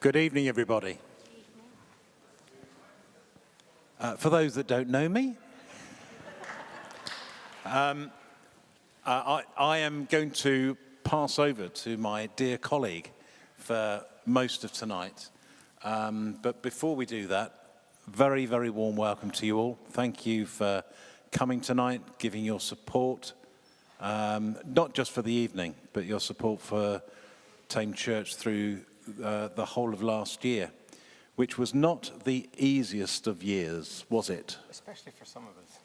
Good evening, everybody. For those that don't know me, I am going to pass over to my dear colleague for most of tonight. But before we do that, very, very warm welcome to you all. Thank you for coming tonight, giving your support, not just for the evening, but your support for Thame Church through the whole of last year, which was not the easiest of years, was it? Especially for some of us.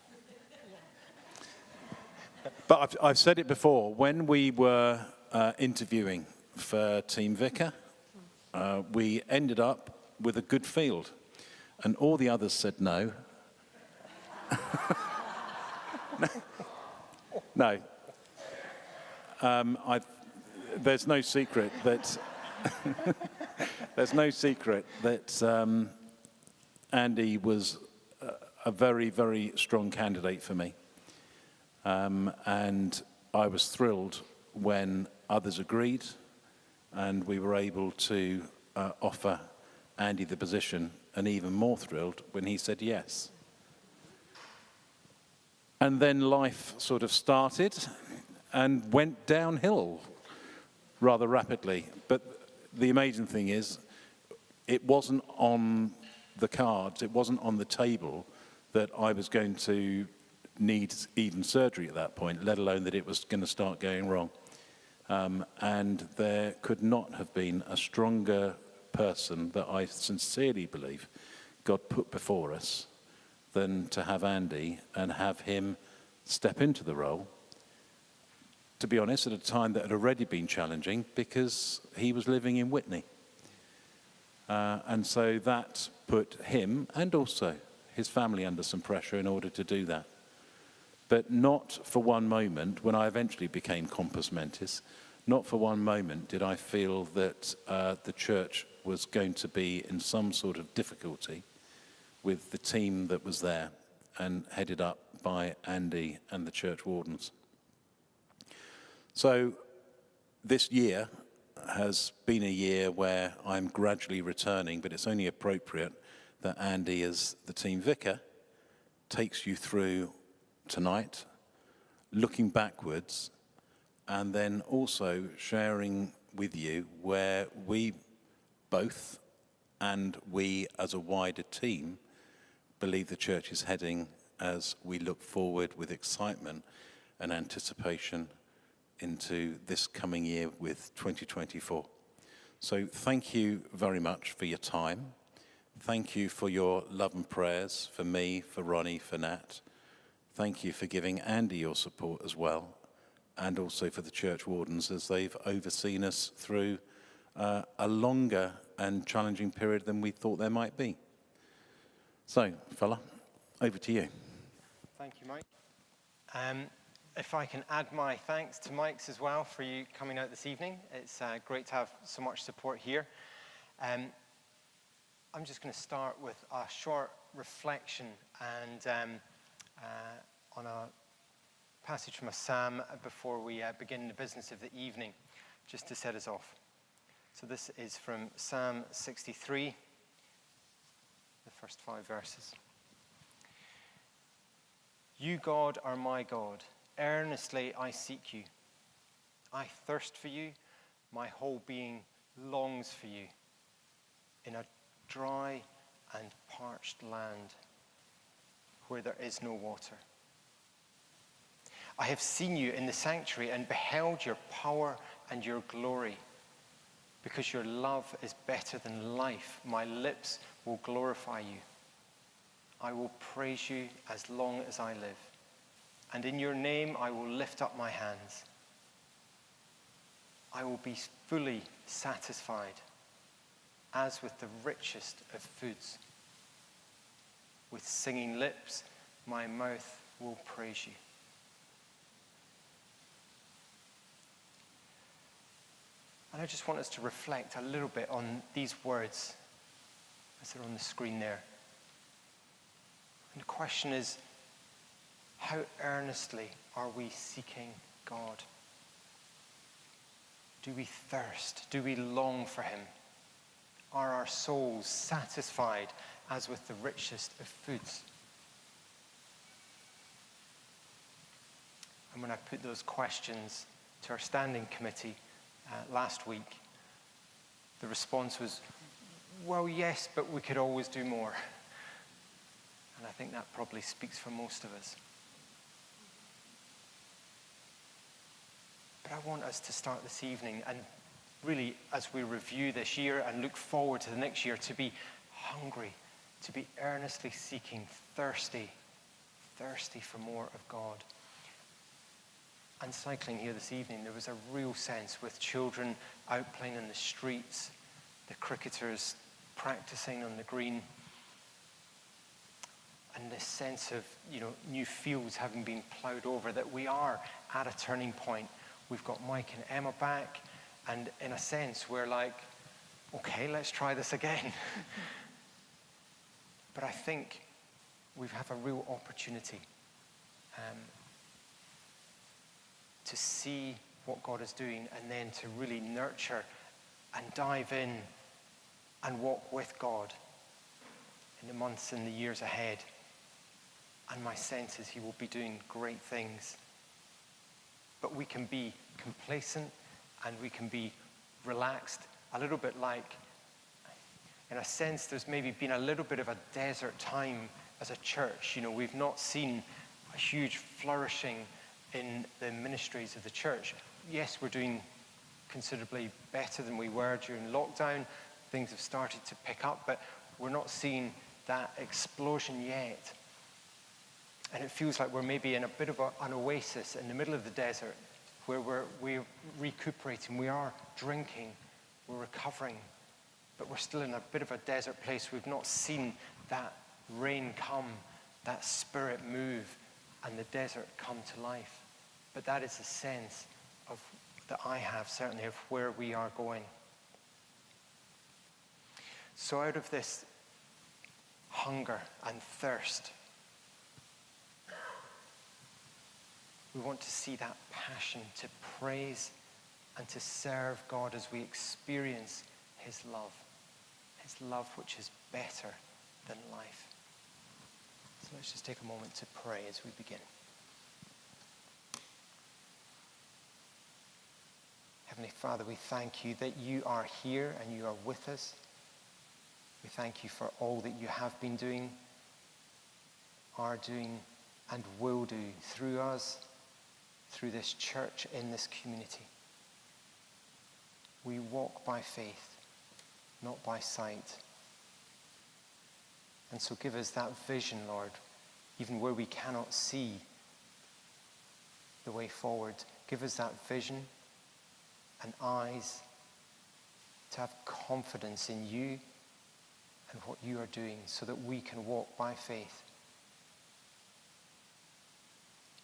But I've said it before, when we were interviewing for Team Vicar, we ended up with a good field, and all the others said no. No. There's no secret that Andy was a very, very strong candidate for me. And I was thrilled when others agreed and we were able to offer Andy the position, and even more thrilled when he said yes. And then life sort of started and went downhill rather rapidly. But the amazing thing is, it wasn't on the cards, it wasn't on the table that I was going to need even surgery at that point, let alone that it was going to start going wrong. And there could not have been a stronger person that I sincerely believe God put before us than to have Andy and have him step into the role, to be honest, at a time that had already been challenging because he was living in Whitney. And so that put him and also his family under some pressure in order to do that. But not for one moment, when I eventually became compos mentis, not for one moment did I feel that the church was going to be in some sort of difficulty with the team that was there and headed up by Andy and the church wardens. So this year has been a year where I'm gradually returning, but it's only appropriate that Andy, as the team vicar, takes you through tonight, looking backwards, and then also sharing with you where we both and we as a wider team believe the church is heading as we look forward with excitement and anticipation into this coming year with 2024. So thank you very much for your time. Thank you for your love and prayers for me, for Ronnie, for Nat. Thank you for giving Andy your support as well, and also for the church wardens as they've overseen us through a longer and challenging period than we thought there might be. So, fella, over to you. Thank you, Mike. If I can add my thanks to Mike's as well for you coming out this evening. It's great to have so much support here. I'm just going to start with a short reflection and on a passage from a psalm before we begin the business of the evening, just to set us off. So this is from Psalm 63, the first 5 verses. You, God, are my God. Earnestly I seek you. I thirst for you. My whole being longs for you in a dry and parched land where there is no water. I have seen you in the sanctuary and beheld your power and your glory. Because your love is better than life, my lips will glorify you. I will praise you as long as I live, and in your name I will lift up my hands. I will be fully satisfied, as with the richest of foods. With singing lips, my mouth will praise you. And I just want us to reflect a little bit on these words as they're on the screen there. And the question is, how earnestly are we seeking God? Do we thirst? Do we long for him? Are our souls satisfied as with the richest of foods? And when I put those questions to our standing committee last week, the response was, well, yes, but we could always do more. And I think that probably speaks for most of us. But I want us to start this evening, and really as we review this year and look forward to the next year, to be hungry, to be earnestly seeking, thirsty for more of God. And cycling here this evening, there was a real sense with children out playing in the streets, the cricketers practicing on the green, and this sense of, new fields having been ploughed over, that we are at a turning point. We've got Mike and Emma back, and in a sense, we're like, okay, let's try this again. But I think we have a real opportunity to see what God is doing, and then to really nurture and dive in and walk with God in the months and the years ahead. And my sense is he will be doing great things. But we can be complacent and we can be relaxed, a little bit like, in a sense, there's maybe been a little bit of a desert time as a church. We've not seen a huge flourishing in the ministries of the church. Yes, we're doing considerably better than we were during lockdown. Things have started to pick up, but we're not seeing that explosion yet. And it feels like we're maybe in a bit of an oasis in the middle of the desert, where we're recuperating, we are drinking, we're recovering, but we're still in a bit of a desert place. We've not seen that rain come, that spirit move, and the desert come to life. But that is a sense that I have, certainly, of where we are going. So out of this hunger and thirst, we want to see that passion to praise and to serve God as we experience his love which is better than life. So let's just take a moment to pray as we begin. Heavenly Father, we thank you that you are here and you are with us. We thank you for all that you have been doing, are doing, and will do through us, through this church, in this community. We walk by faith, not by sight. And so give us that vision, Lord, even where we cannot see the way forward. Give us that vision and eyes to have confidence in you and what you are doing, so that we can walk by faith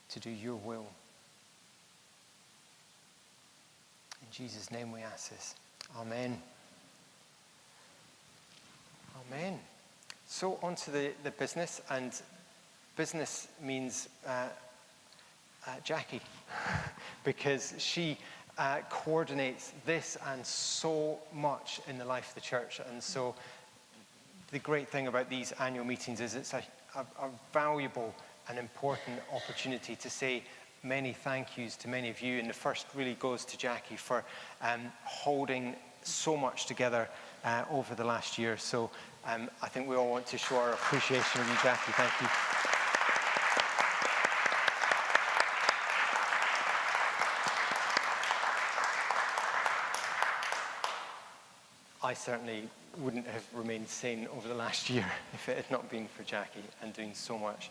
to do your will. In Jesus' name we ask this. Amen. Amen. So on to the business, and business means Jackie, because she coordinates this and so much in the life of the church. And so the great thing about these annual meetings is it's a valuable and important opportunity to say many thank yous to many of you. And the first really goes to Jackie for holding so much together over the last year. So I think we all want to show our appreciation of you, Jackie. Thank you. I certainly wouldn't have remained sane over the last year if it had not been for Jackie and doing so much.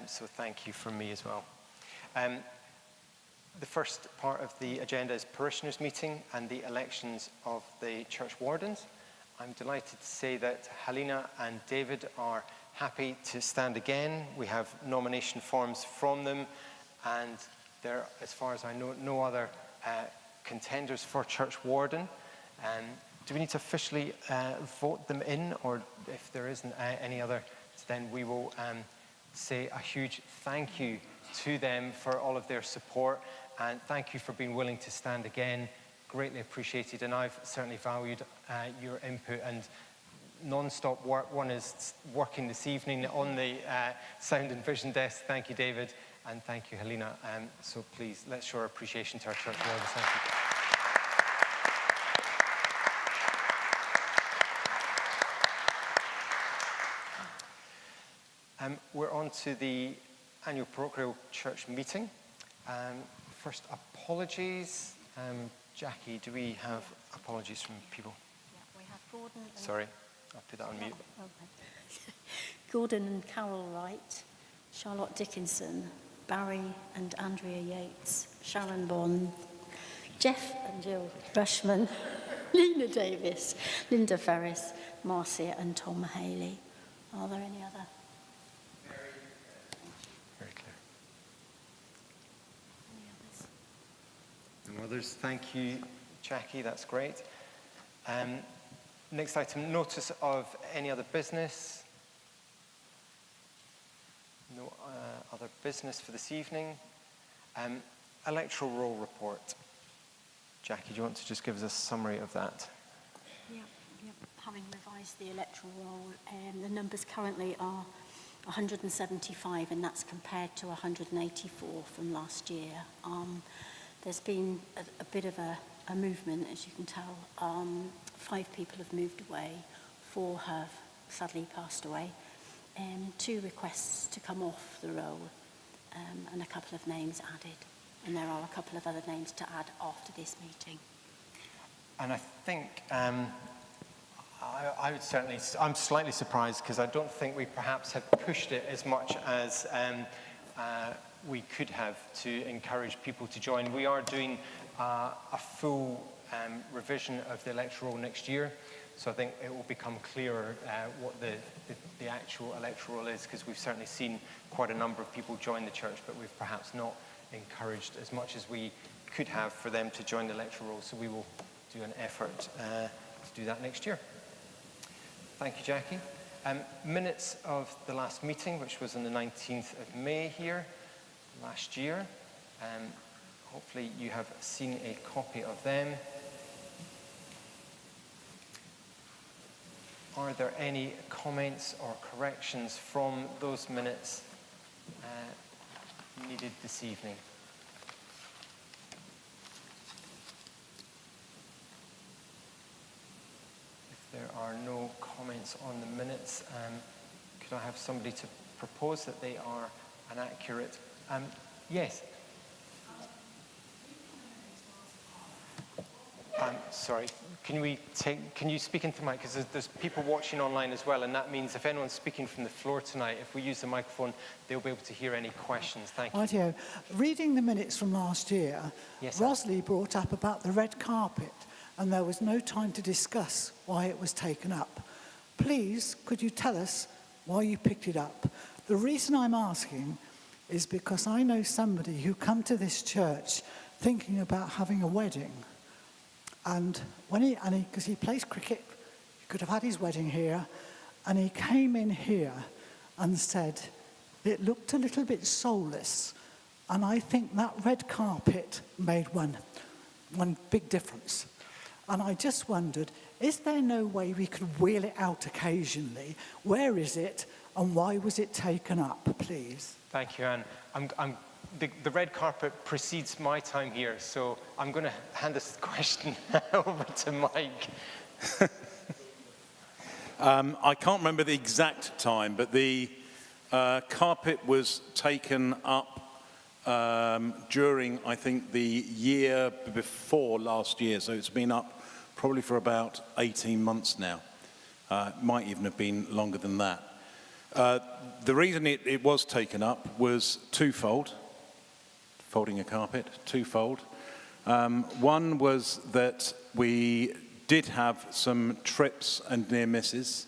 So thank you from me as well. The first part of the agenda is parishioners meeting and the elections of the church wardens. I'm delighted to say that Helena and David are happy to stand again. We have nomination forms from them, and there, as far as I know, no other contenders for church warden. Do we need to officially vote them in, or if there isn't any other, then we will say a huge thank you to them for all of their support, and thank you for being willing to stand again. greatly appreciated, and I've certainly valued your input and non-stop work. One is working this evening on the sound and vision desk. Thank you, David, and thank you, Helena. So please, let's show our appreciation to our church members. Thank you. We're on to the annual parochial church meeting. First, apologies. Jackie, do we have apologies from people? Yeah, we have Gordon. Sorry, I'll put that on mute. Okay. Gordon and Carol Wright, Charlotte Dickinson, Barry and Andrea Yates, Sharon Bond, Jeff and Jill Rushman, Lena Davis, Linda Ferris, Marcia and Tom Haley. Are there any other? Very clear. Any others? No others. Thank you, Jackie. That's great. Next item, notice of any other business. No other business for this evening. Electoral roll report. Jackie, do you want to just give us a summary of that? Yeah. Having revised the electoral roll, the numbers currently are 175, and that's compared to 184 from last year. There's been a bit of a movement, as you can tell. 5 people have moved away, 4 have sadly passed away, 2 requests to come off the roll, and a couple of names added. And there are a couple of other names to add after this meeting. And I think I would certainly, I'm slightly surprised because I don't think we perhaps have pushed it as much as we could have to encourage people to join. We are doing a full revision of the electoral next year, so I think it will become clearer what the actual electoral is, because we've certainly seen quite a number of people join the church, but we've perhaps not encouraged as much as we could have for them to join the electoral roll, so we will do an effort to do that next year. Thank you, Jackie. Minutes of the last meeting, which was on the 19th of May here, last year. Hopefully you have seen a copy of them. Are there any comments or corrections from those minutes needed this evening? If there are no comments on the minutes, could I have somebody to propose that they are an accurate... yes. Sorry, can you speak into the mic? Because there's people watching online as well, and that means if anyone's speaking from the floor tonight, if we use the microphone, they'll be able to hear any questions. Thank you. Rightio. Reading the minutes from last year, yes, Rosalie brought up about the red carpet, and there was no time to discuss why it was taken up. Please, could you tell us why you picked it up? The reason I'm asking is because I know somebody who come to this church thinking about having a wedding. And because he plays cricket, he could have had his wedding here, and he came in here and said it looked a little bit soulless, and I think that red carpet made one big difference. And I just wondered, is there no way we could wheel it out occasionally? Where is it, and why was it taken up, please? Thank you, Anne. The red carpet precedes my time here, so I'm going to hand this question over to Mike. I can't remember the exact time, but the carpet was taken up during, I think, the year before last year. So it's been up probably for about 18 months now. It might even have been longer than that. The reason it was taken up was twofold. Folding a carpet, twofold. One was that we did have some trips and near misses.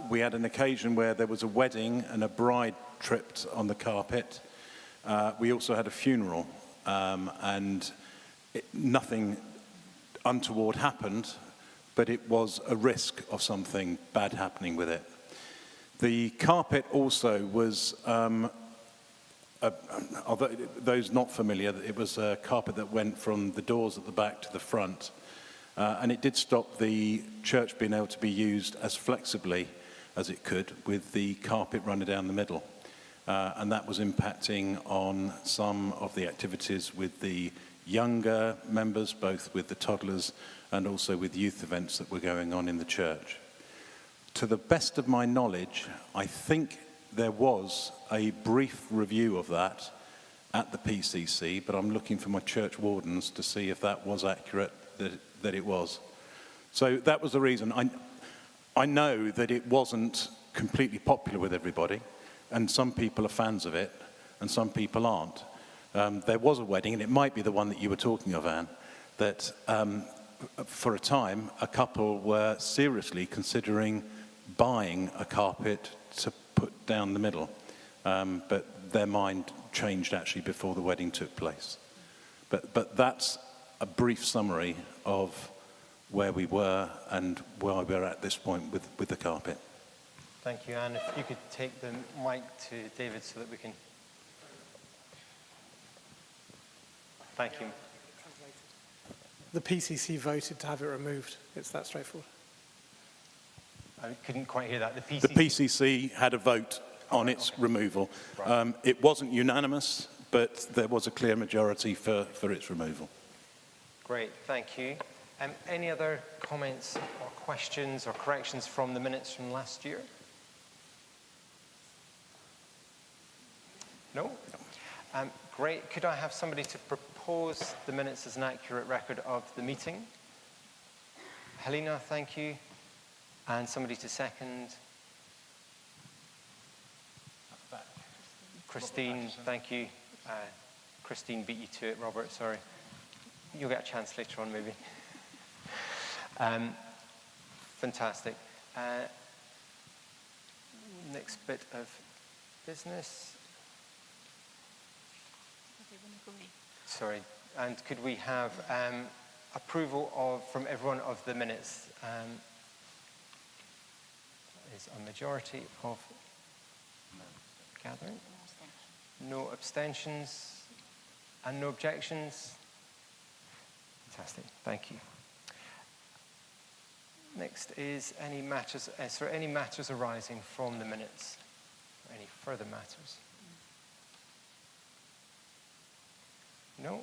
We had an occasion where there was a wedding and a bride tripped on the carpet. We also had a funeral, and nothing untoward happened, but it was a risk of something bad happening with it. The carpet also was although those not familiar, it was a carpet that went from the doors at the back to the front. And it did stop the church being able to be used as flexibly as it could with the carpet running down the middle. And that was impacting on some of the activities with the younger members, both with the toddlers and also with youth events that were going on in the church. To the best of my knowledge, I think there was a brief review of that at the PCC, but I'm looking for my church wardens to see if that was accurate, that it was. So that was the reason. I know that it wasn't completely popular with everybody, and some people are fans of it, and some people aren't. There was a wedding, and it might be the one that you were talking of, Anne, that for a time, a couple were seriously considering buying a carpet to put down the middle, but their mind changed actually before the wedding took place. But that's a brief summary of where we were and where we're at this point with the carpet. Thank you, Anne. If you could take the mic to David so that we can... Thank you. The PCC voted to have it removed. It's that straightforward. I couldn't quite hear that. The PCC had a vote on its removal. Right. It wasn't unanimous, but there was a clear majority for its removal. Great, thank you. Any other comments or questions or corrections from the minutes from last year? No? Great. Could I have somebody to propose the minutes as an accurate record of the meeting? Helena, thank you. And somebody to second. Christine, thank you. Christine beat you to it, Robert, sorry. You'll get a chance later on, maybe. Fantastic. Next bit of business. Sorry, and could we have approval from everyone of the minutes? Is a majority of gathering. No abstentions and no objections. Fantastic, thank you. Next is any matters arising from the minutes? Or any further matters? No?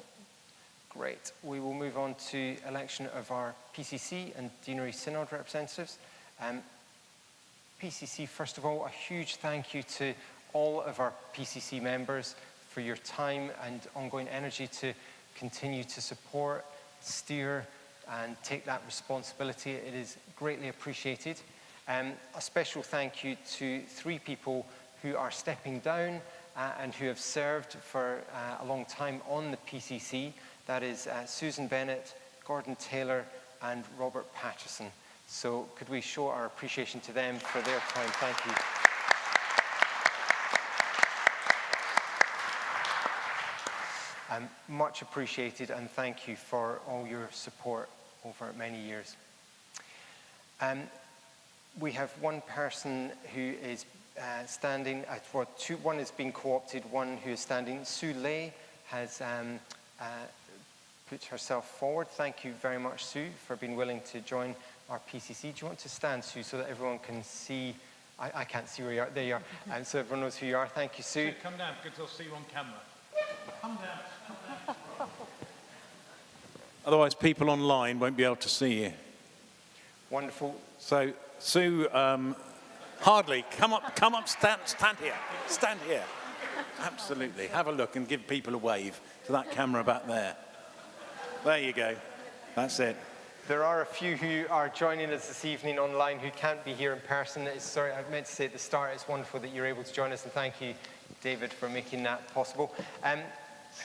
Great. We will move on to election of our PCC and Deanery Synod representatives. PCC, first of all, a huge thank you to all of our PCC members for your time and ongoing energy to continue to support, steer, and take that responsibility. It is greatly appreciated. A special thank you to 3 people who are stepping down and who have served for a long time on the PCC. That is Susan Bennett, Gordon Taylor, and Robert Patterson. So could we show our appreciation to them for their time? Thank you. Much appreciated, and thank you for all your support over many years. We have one person who is standing, one is being co-opted, one who is standing. Sue Lay has put herself forward. Thank you very much, Sue, for being willing to join our PCC. Do you want to stand, Sue, so that everyone can see? I can't see where you are. There you are. And so everyone knows who you are. Thank you, Sue. Sue, come down, because they'll see you on camera. Come down. Come down. Otherwise, people online won't be able to see you. Wonderful. So, Sue, Hardly, come up, stand here. Stand here. Absolutely. Have a look and give people a wave to that camera back there. There you go. That's it. There are a few who are joining us this evening online who can't be here in person. Sorry, I meant to say at the start, it's wonderful that you're able to join us, and thank you, David, for making that possible.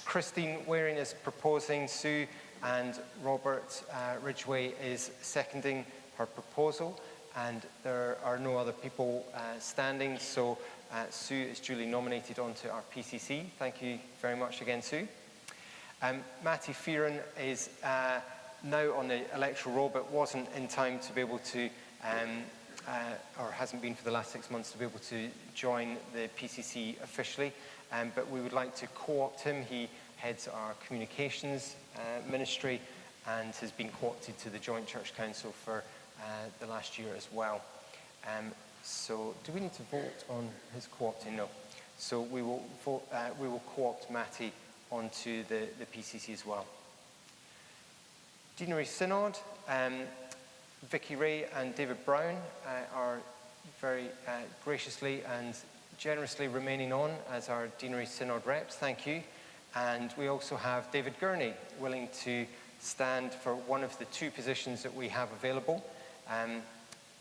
Christine Waring is proposing Sue, and Robert Ridgway is seconding her proposal, and there are no other people standing, so Sue is duly nominated onto our PCC. Thank you very much again, Sue. Matty Fearon is now on the electoral roll, but wasn't in time to be able to or hasn't been for the last 6 months, to be able to join the PCC officially. But we would like to co-opt him. He heads our communications ministry and has been co-opted to the Joint Church Council for the last year as well. So do we need to vote on his co-opting? No. So we will co-opt Matty onto the PCC as well. Deanery Synod, Vicky Ray and David Brown are very graciously and generously remaining on as our Deanery Synod reps. Thank you. And we also have David Gurney willing to stand for one of the 2 positions that we have available.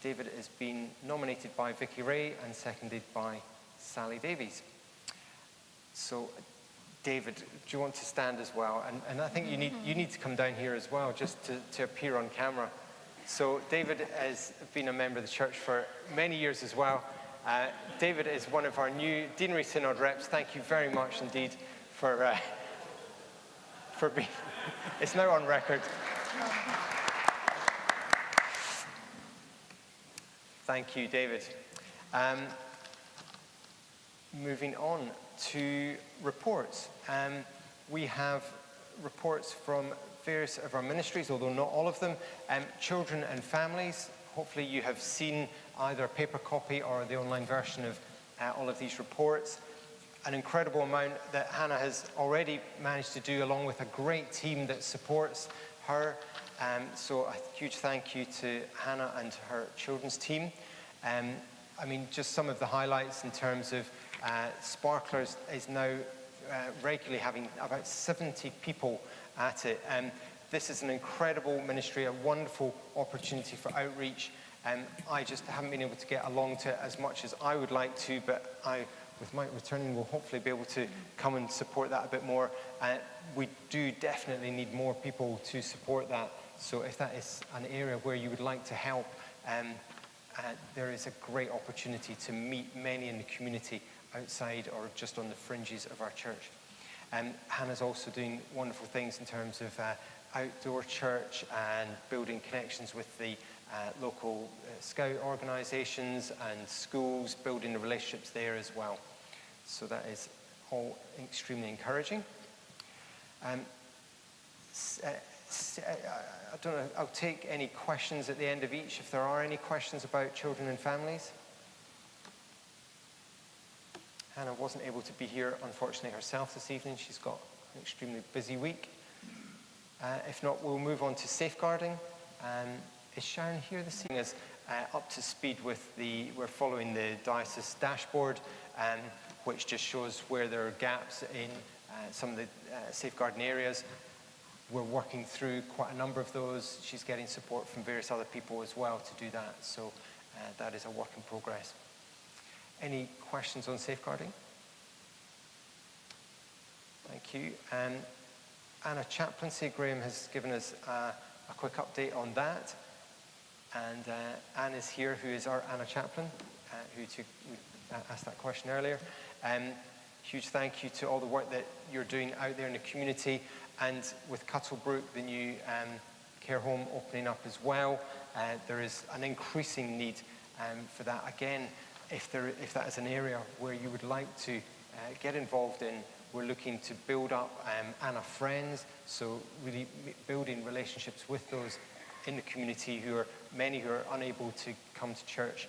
David has been nominated by Vicky Ray and seconded by Sally Davies. So, David, do you want to stand as well? And I think you need to come down here as well, just to appear on camera. So, David has been a member of the church for many years as well. David is one of our new Deanery Synod reps. Thank you very much indeed for being... It's now on record. Thank you, David. Moving on to reports. We have reports from various of our ministries, although not all of them. Children and families. Hopefully you have seen either a paper copy or the online version of all of these reports. An incredible amount that Hannah has already managed to do, along with a great team that supports her. So a huge thank you to Hannah and her children's team. I mean, just some of the highlights in terms of Sparklers is now regularly having about 70 people at it. This is an incredible ministry, a wonderful opportunity for outreach. I just haven't been able to get along to it as much as I would like to, but with Mike returning, we'll hopefully be able to come and support that a bit more. We do definitely need more people to support that. So if that is an area where you would like to help, there is a great opportunity to meet many in the community outside or just on the fringes of our church. Hannah's also doing wonderful things in terms of outdoor church and building connections with the local scout organisations and schools, building the relationships there as well. So that is all extremely encouraging. I don't know, I'll take any questions at the end of each, if there are any questions about children and families. Hannah wasn't able to be here, unfortunately, herself this evening. She's got an extremely busy week. If not, we'll move on to safeguarding. Is Sharon here this evening? Is up to speed with we're following the diocese dashboard, which just shows where there are gaps in some of the safeguarding areas. We're working through quite a number of those. She's getting support from various other people as well to do that. So that is a work in progress. Any questions on safeguarding? Thank you. Anna Chaplaincy, Graham has given us a quick update on that. And Anne is here, who is our Anna Chaplain, who asked that question earlier. Huge thank you to all the work that you're doing out there in the community, and with Cuttlebrook, the new care home opening up as well. There is an increasing need for that. Again, if that is an area where you would like to get involved in, we're looking to build up Anna Friends, so really building relationships with those in the community many who are unable to come to church.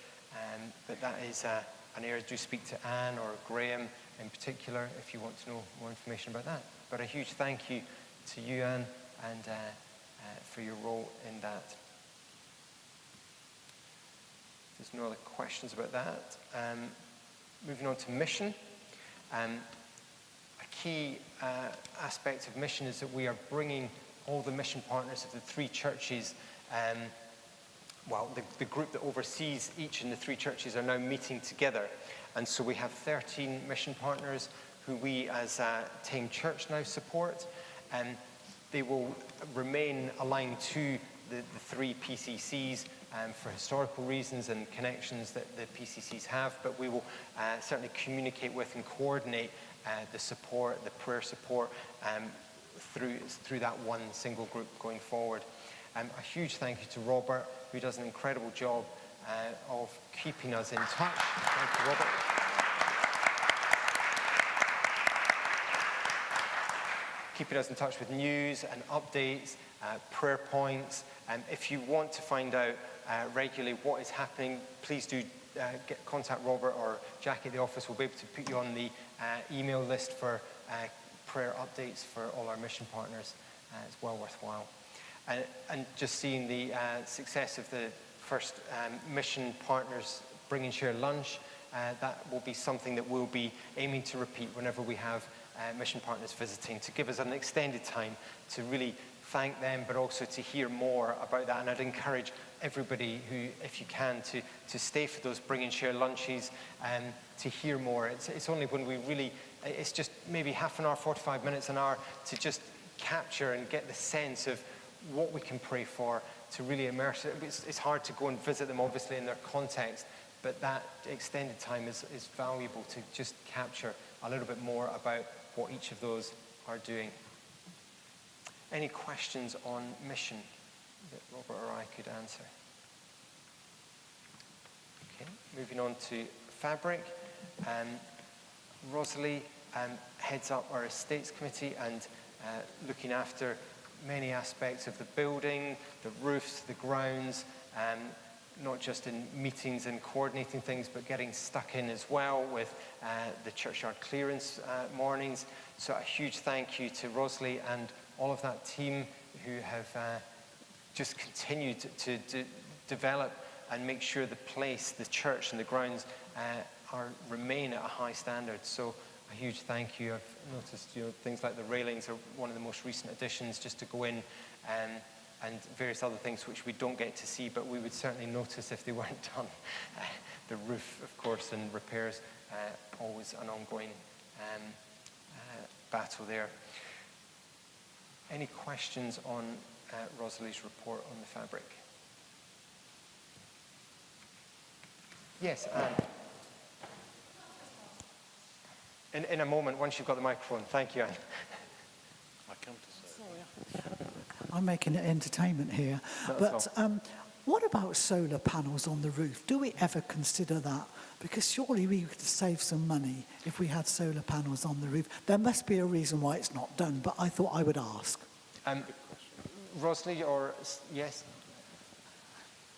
But that is an area. Do speak to Anne or Graham in particular if you want to know more information about that. But a huge thank you to you, Anne, and for your role in that. There's no other questions about that. Moving on to mission. A key aspect of mission is that we are bringing all the mission partners of the 3 churches, the group that oversees each in the 3 churches are now meeting together. And so we have 13 mission partners who we as Thame Church now support. And they will remain aligned to the 3 PCCs for historical reasons and connections that the PCCs have, but we will certainly communicate with and coordinate the support, the prayer support through that one single group going forward. A huge thank you to Robert, who does an incredible job of keeping us in touch. Thank you, Robert. Keeping us in touch with news and updates, prayer points. If you want to find out regularly what is happening, please do contact Robert or Jackie at the office. We'll be able to put you on the email list for prayer updates for all our mission partners. It's well worthwhile. And just seeing the success of the first mission partners Bring and Share lunch, that will be something that we'll be aiming to repeat whenever we have mission partners visiting, to give us an extended time to really thank them, but also to hear more about that. And I'd encourage everybody who, if you can, to stay for those Bring and Share lunches to hear more. It's only when we really, it's just maybe half an hour, 45 minutes, an hour, to just capture and get the sense of what we can pray for, to really immerse it. It's hard to go and visit them, obviously, in their context, but that extended time is valuable to just capture a little bit more about what each of those are doing. Any questions on mission that Robert or I could answer? Okay, moving on to Fabric. Rosalie heads up our Estates Committee and looking after many aspects of the building, the roofs, the grounds, not just in meetings and coordinating things, but getting stuck in as well with the churchyard clearance mornings. So a huge thank you to Rosalie and all of that team who have just continued to develop and make sure the place, the church and the grounds remain at a high standard. So a huge thank you. I've noticed things like the railings are one of the most recent additions, just to go in and various other things which we don't get to see, but we would certainly notice if they weren't done. The roof, of course, and repairs, always an ongoing battle there. Any questions on Rosalie's report on the Fabric? Yes, Anne. In a moment, once you've got the microphone. Thank you, Anne. I come to say. I'm making it entertainment here. But what about solar panels on the roof? Do we ever consider that? Because surely we could save some money if we had solar panels on the roof. There must be a reason why it's not done, but I thought I would ask. Rosalie, or yes?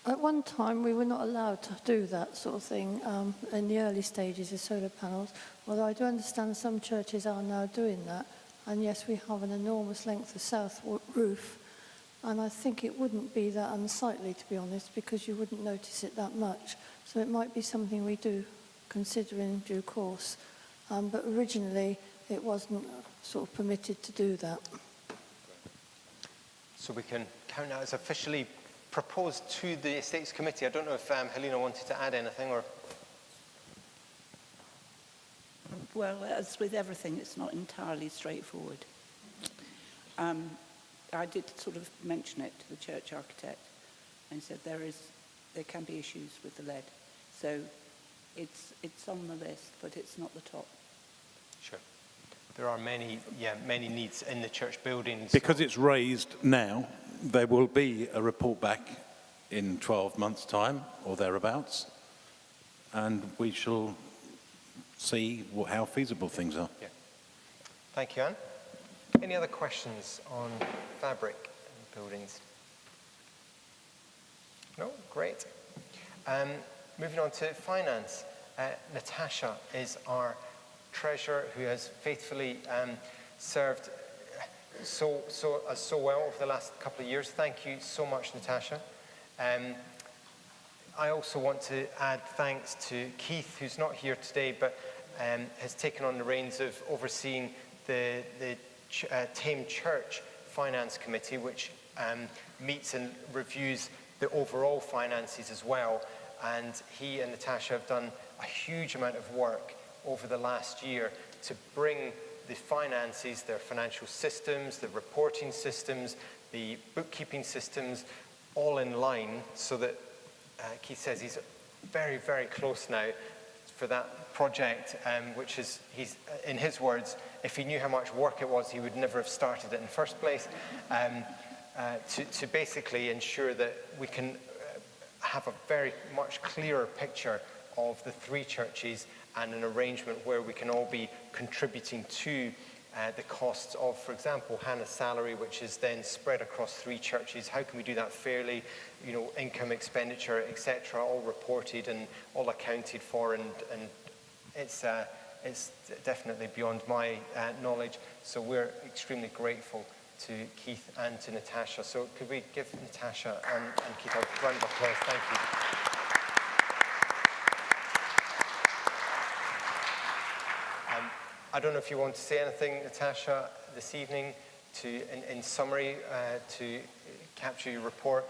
At one time, we were not allowed to do that sort of thing in the early stages of solar panels, although I do understand some churches are now doing that. And yes, we have an enormous length of south roof, and I think it wouldn't be that unsightly, to be honest, because you wouldn't notice it that much. So it might be something we do consider in due course. But originally, it wasn't sort of permitted to do that. So we can count that as officially proposed to the Estates Committee. I don't know if Helena wanted to add anything, or... Well, as with everything, it's not entirely straightforward. I did sort of mention it to the church architect and said there can be issues with the lead. So it's on the list, but it's not the top. Sure. There are many needs in the church buildings. Because it's raised now, there will be a report back in 12 months' time or thereabouts, and we shall see how feasible things are. Yeah. Thank you, Anne. Any other questions on Fabric and buildings? No? Great. Moving on to finance. Natasha is our treasurer, who has faithfully served so well over the last couple of years. Thank you so much, Natasha. I also want to add thanks to Keith, who's not here today, but has taken on the reins of overseeing the Thame Church Finance Committee, which meets and reviews the overall finances as well. And he and Natasha have done a huge amount of work over the last year to bring the finances, their financial systems, the reporting systems, the bookkeeping systems, all in line, so that Keith says he's very, very close now for that project, which is, in his words, if he knew how much work it was, he would never have started it in the first place, to basically ensure that we can have a very much clearer picture of the 3 churches and an arrangement where we can all be contributing to the costs of, for example, Hannah's salary, which is then spread across 3 churches. How can we do that fairly? You know, income, expenditure, etc., all reported and all accounted for, and it's definitely beyond my knowledge. So we're extremely grateful to Keith and to Natasha. So could we give Natasha and Keith a round of applause? Thank you. I don't know if you want to say anything, Natasha, this evening, in summary, to capture your report.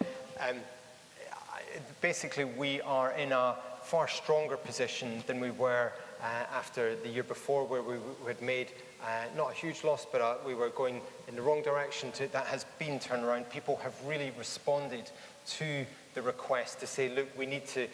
Basically, we are in a far stronger position than we were after the year before, where we had made not a huge loss, but we were going in the wrong direction. That has been turned around. People have really responded to the request to say, look, we need to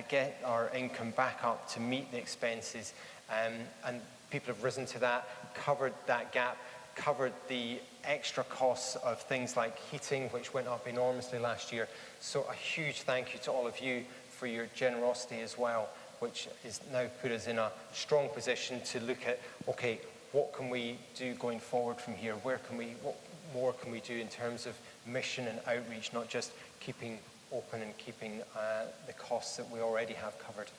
get our income back up to meet the expenses. And people have risen to that, covered that gap, covered the extra costs of things like heating, which went up enormously last year. So a huge thank you to all of you for your generosity as well, which is now put us in a strong position to look at, okay, what can we do going forward from here? What more can we do in terms of mission and outreach, not just keeping open and keeping the costs that we already have covered?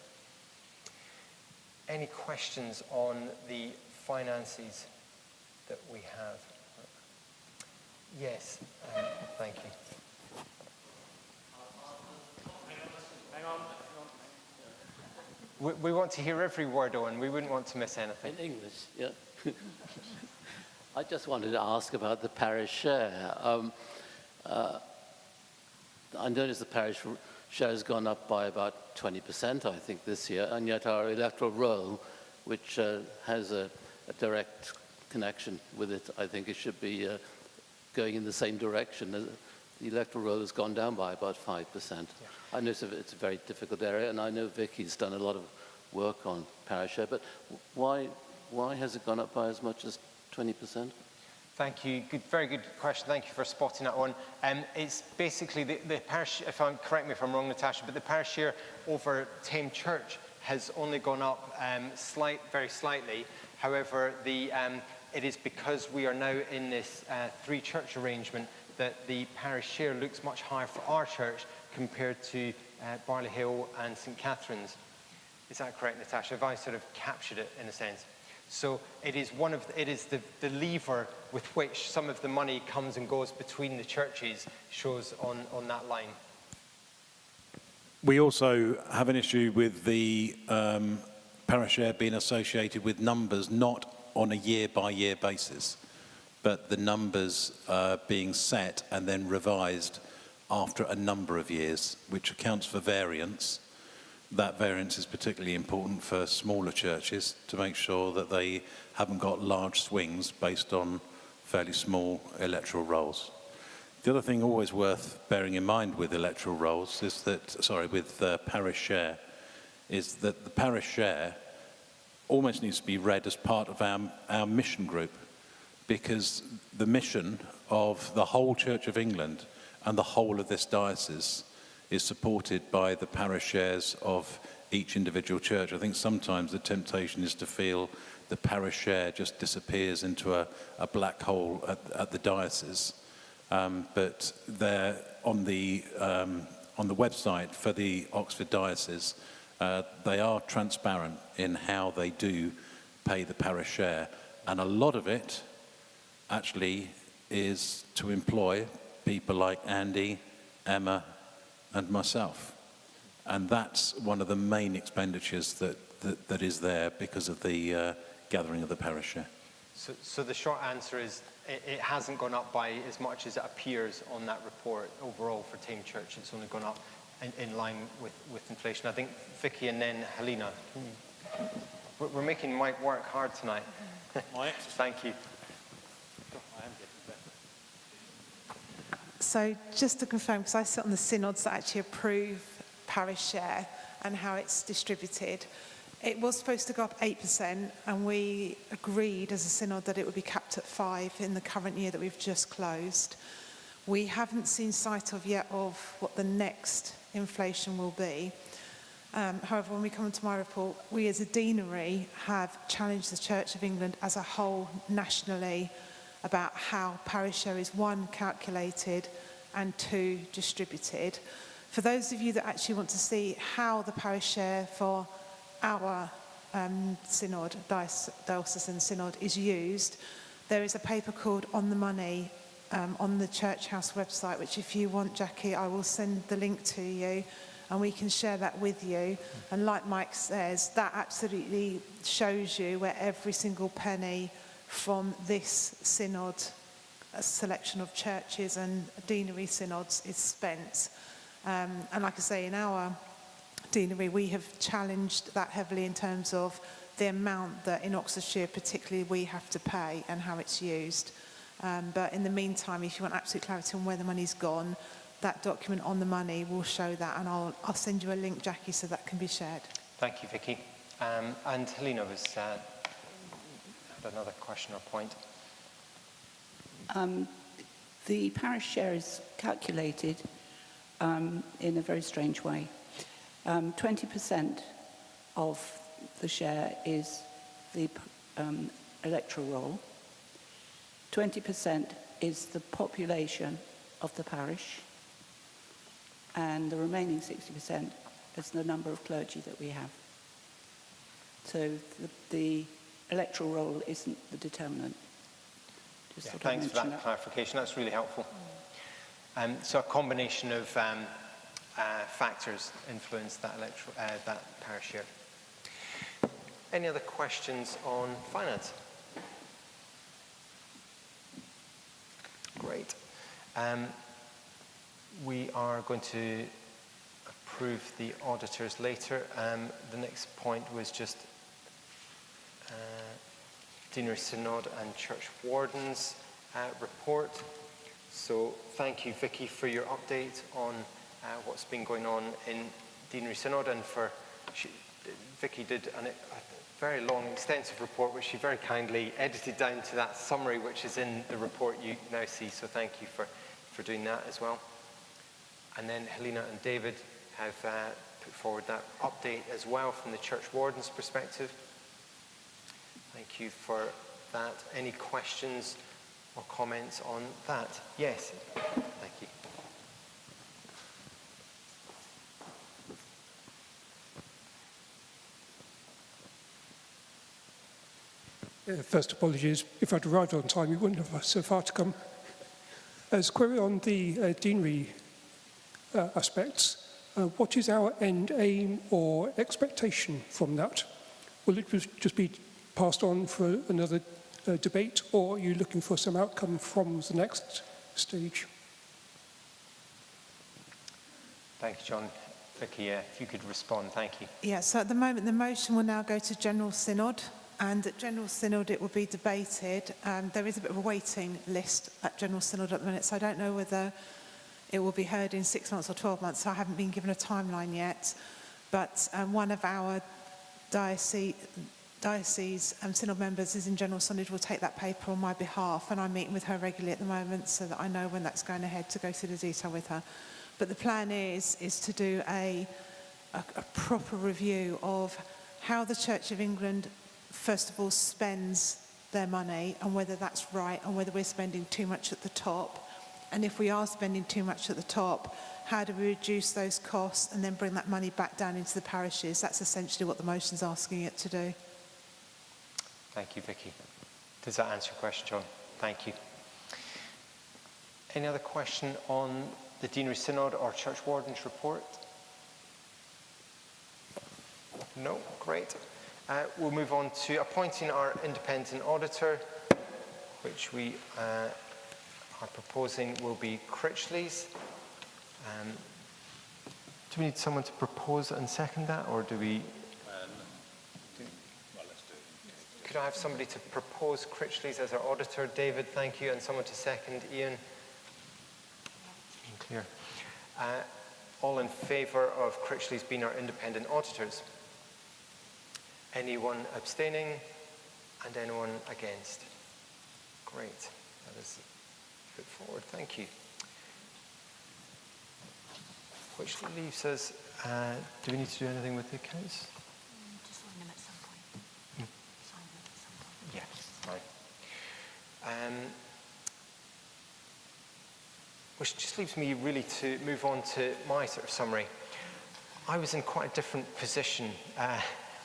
Any questions on the finances that we have? Yes, thank you. Hang on. We want to hear every word, Owen. We wouldn't want to miss anything. In English, yeah. I just wanted to ask about the parish share. I noticed the parish share has gone up by about 20%, I think, this year, and yet our electoral roll, which has a direct connection with it, I think it should be going in the same direction. The electoral roll has gone down by about 5%. Yeah. I know it's a very difficult area, and I know Vicky's done a lot of work on parish share, but why has it gone up by as much as 20%? Thank you. Very good question. Thank you for spotting that one. It's basically the parish, correct me if I'm wrong, Natasha, but the parish share over Thame Church has only gone up very slightly. However, it is because we are now in this 3-church arrangement that the parish share looks much higher for our church compared to Barley Hill and St Catherine's. Is that correct, Natasha? Have I sort of captured it in a sense? So it is the lever with which some of the money comes and goes between the churches, shows on that line. We also have an issue with the parish share being associated with numbers, not on a year-by-year basis, but the numbers being set and then revised after a number of years, which accounts for variance. That variance is particularly important for smaller churches to make sure that they haven't got large swings based on fairly small electoral rolls. The other thing always worth bearing in mind with electoral rolls is that, with parish share, is that the parish share almost needs to be read as part of our mission group, because the mission of the whole Church of England and the whole of this diocese is supported by the parish shares of each individual church. I think sometimes the temptation is to feel the parish share just disappears into a black hole at the diocese. But they're on the website for the Oxford Diocese, they are transparent in how they do pay the parish share. And a lot of it actually is to employ people like Andy, Emma, and myself. And that's one of the main expenditures that is there because of the gathering of the parish share. So the short answer is it hasn't gone up by as much as it appears on that report overall for Thame Church. It's only gone up in line with inflation. I think Vicky and then Helena. We're making Mike work hard tonight. Mike? Thank you. So just to confirm, because I sit on the synods that actually approve parish share and how it's distributed, it was supposed to go up 8%, and we agreed as a synod that it would be capped at 5% in the current year that we've just closed. We haven't seen sight of yet of what the next inflation will be. However, when we come to my report, we as a deanery have challenged the Church of England as a whole nationally about how parish share is, one, calculated and two, distributed. For those of you that actually want to see how the parish share for our synod, diocesan synod, is used, there is a paper called On the Money on the Church House website, which if you want, Jackie, I will send the link to you and we can share that with you. And like Mike says, that absolutely shows you where every single penny from this synod, a selection of churches and deanery synods, is spent. And like I say, in our deanery, we have challenged that heavily in terms of the amount that in Oxfordshire particularly we have to pay and how it's used. But in the meantime, if you want absolute clarity on where the money's gone, that document On the Money will show that, and I'll send you a link, Jackie, so that can be shared. Thank you, Vicky. And Helena had another question or point. The parish share is calculated in a very strange way. 20% of the share is the electoral roll. 20% is the population of the parish, and the remaining 60% is the number of clergy that we have. So the electoral roll isn't the determinant. Yeah, thanks for that clarification. That's really helpful. So a combination of factors influence that that parish share. Any other questions on finance? Great. We are going to approve the auditors later. The next point was just Deanery Synod and Church Wardens report. So thank you, Vicky, for your update on what's been going on in Deanery Synod, and Vicky did a very long, extensive report, which she very kindly edited down to that summary, which is in the report you now see. So thank you for doing that as well. And then Helena and David have put forward that update as well from the Church Warden's perspective. Thank you for that. Any questions or comments on that? Yes. Thank you. First, apologies. If I'd arrived on time, you wouldn't have so far to come. As query on the deanery aspects, what is our end aim or expectation from that? Will it just be passed on for another debate, or are you looking for some outcome from the next stage? Thank you, John. Vicky, if you could respond, thank you. Yeah, so at the moment, the motion will now go to General Synod, and at General Synod it will be debated. There is a bit of a waiting list at General Synod at the minute, so I don't know whether it will be heard in 6 months or 12 months, so I haven't been given a timeline yet. But one of our diocese synod members is in General Synod, will take that paper on my behalf, and I'm meeting with her regularly at the moment so that I know when that's going ahead to go through the detail with her. But the plan is to do a proper review of how the Church of England, first of all, spends their money, and whether that's right, and whether we're spending too much at the top. And if we are spending too much at the top, how do we reduce those costs and then bring that money back down into the parishes? That's essentially what the motion's asking it to do. Thank you, Vicky. Does that answer your question, John? Thank you. Any other question on the Deanery Synod or Church Warden's report? No? Great. We'll move on to appointing our independent auditor, which we are proposing will be Critchley's. Do we need someone to propose and second that, or do we? Could I have somebody to propose Critchley's as our auditor? David, thank you. And someone to second. Ian? Clear. All in favour of Critchley's being our independent auditors? Anyone abstaining? And anyone against? Great. That is put forward. Thank you. which leaves us, do we need to do anything with the accounts? To sign them at some point. Sign them at some point. Yeah, right. Which just leaves me really to move on to my sort of summary. I was in quite a different position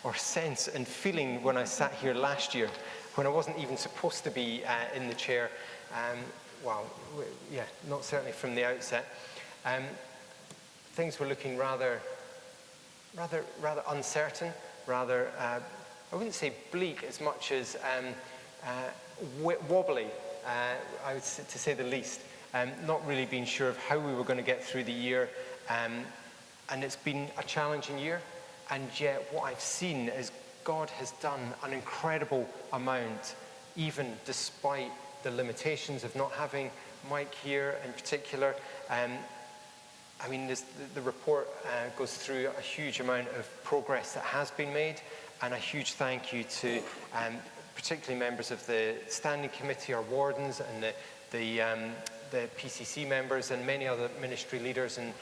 or sense and feeling when I sat here last year, when I wasn't even supposed to be in the chair. Not certainly from the outset. Things were looking rather uncertain, rather, I wouldn't say bleak as much as wobbly, I would say, to say the least. Not really being sure of how we were going to get through the year. And it's been a challenging year. And yet what I've seen is God has done an incredible amount, even despite the limitations of not having Mike here in particular. The report goes through a huge amount of progress that has been made, and a huge thank you to particularly members of the Standing Committee, our wardens, and the PCC members, and many other ministry leaders, and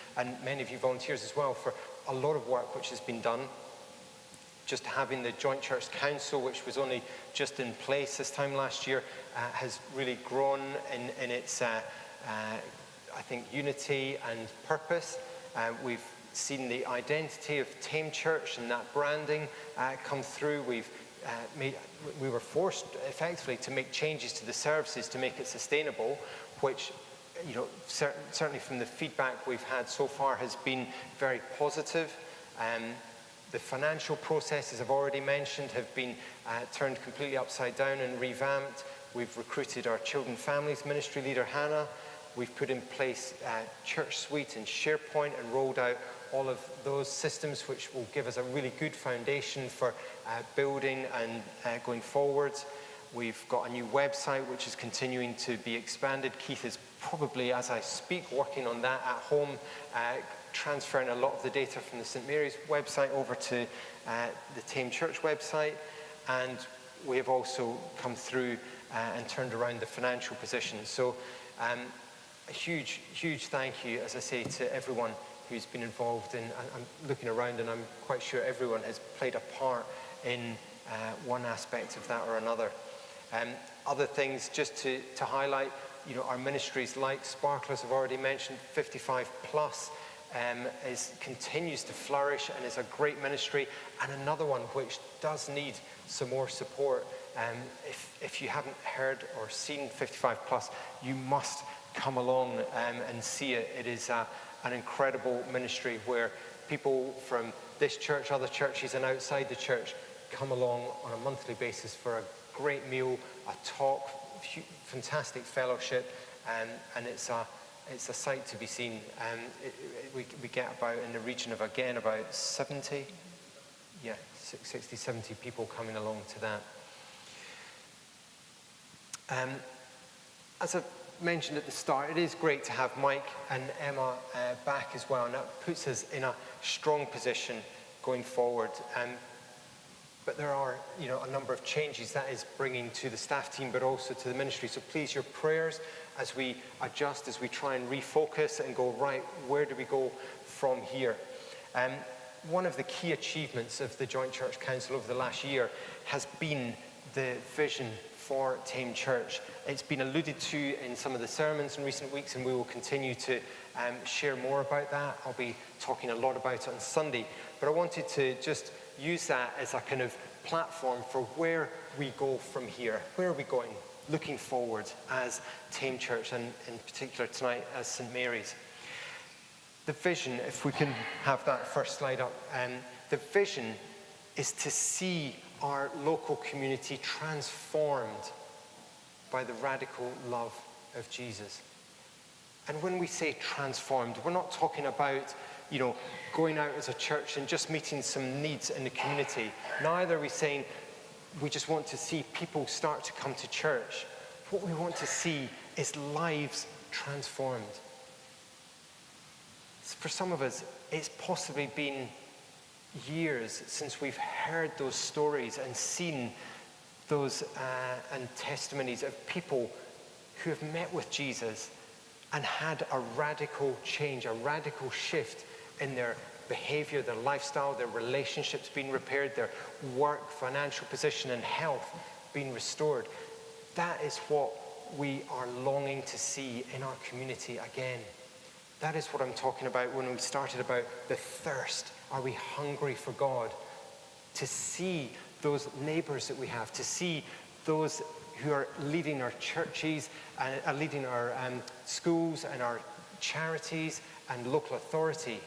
many of you volunteers as well, for a lot of work which has been done. Just having the Joint Church Council, which was only just in place this time last year, has really grown in its, I think, unity and purpose. We've seen the identity of Thame Church and that branding come through. We were forced effectively to make changes to the services to make it sustainable, which, certainly from the feedback we've had so far has been very positive. The financial processes I've already mentioned have been turned completely upside down and revamped. We've recruited our Children Families Ministry leader, Hannah. We've put in place Church Suite and SharePoint and rolled out all of those systems, which will give us a really good foundation for building and going forwards. We've got a new website which is continuing to be expanded. Keith is probably, as I speak, working on that at home, transferring a lot of the data from the St Mary's website over to the Thame Church website. And we have also come through and turned around the financial position. So a huge, huge thank you, as I say, to everyone who's been involved in, I'm looking around and I'm quite sure everyone has played a part in one aspect of that or another. Other things just to highlight, our ministries like Sparklers I've already mentioned, 55 plus continues to flourish and is a great ministry, and another one which does need some more support. If you haven't heard or seen 55 plus, you must come along and see it. It is an incredible ministry where people from this church, other churches and outside the church come along on a monthly basis for a great meal, a talk, fantastic fellowship, and it's a sight to be seen. We get about, in the region of, again, about 70, 60, 70 people coming along to that. As I mentioned at the start, it is great to have Mike and Emma back as well, and that puts us in a strong position going forward. But there are, a number of changes that is bringing to the staff team, but also to the ministry. So please, your prayers as we adjust, as we try and refocus and go, right, where do we go from here? One of the key achievements of the Joint Church Council over the last year has been the vision for Thame Church. It's been alluded to in some of the sermons in recent weeks, and we will continue to share more about that. I'll be talking a lot about it on Sunday, but I wanted to just use that as a kind of platform for where we go from here. Where are we going looking forward as Thame Church, and in particular tonight as St Mary's? The vision, if we can have that first slide up, the vision is to see our local community transformed by the radical love of Jesus. And when we say transformed, we're not talking about, going out as a church and just meeting some needs in the community. Neither are we saying we just want to see people start to come to church. What we want to see is lives transformed. For some of us, it's possibly been years since we've heard those stories and seen those and testimonies of people who have met with Jesus and had a radical change, a radical shift in their behavior, their lifestyle, their relationships being repaired, their work, financial position and health being restored. That is what we are longing to see in our community again. That is what I'm talking about when we started about the thirst. Are we hungry for God? To see those neighbors that we have, to see those who are leading our churches, leading our schools and our charities and local authority.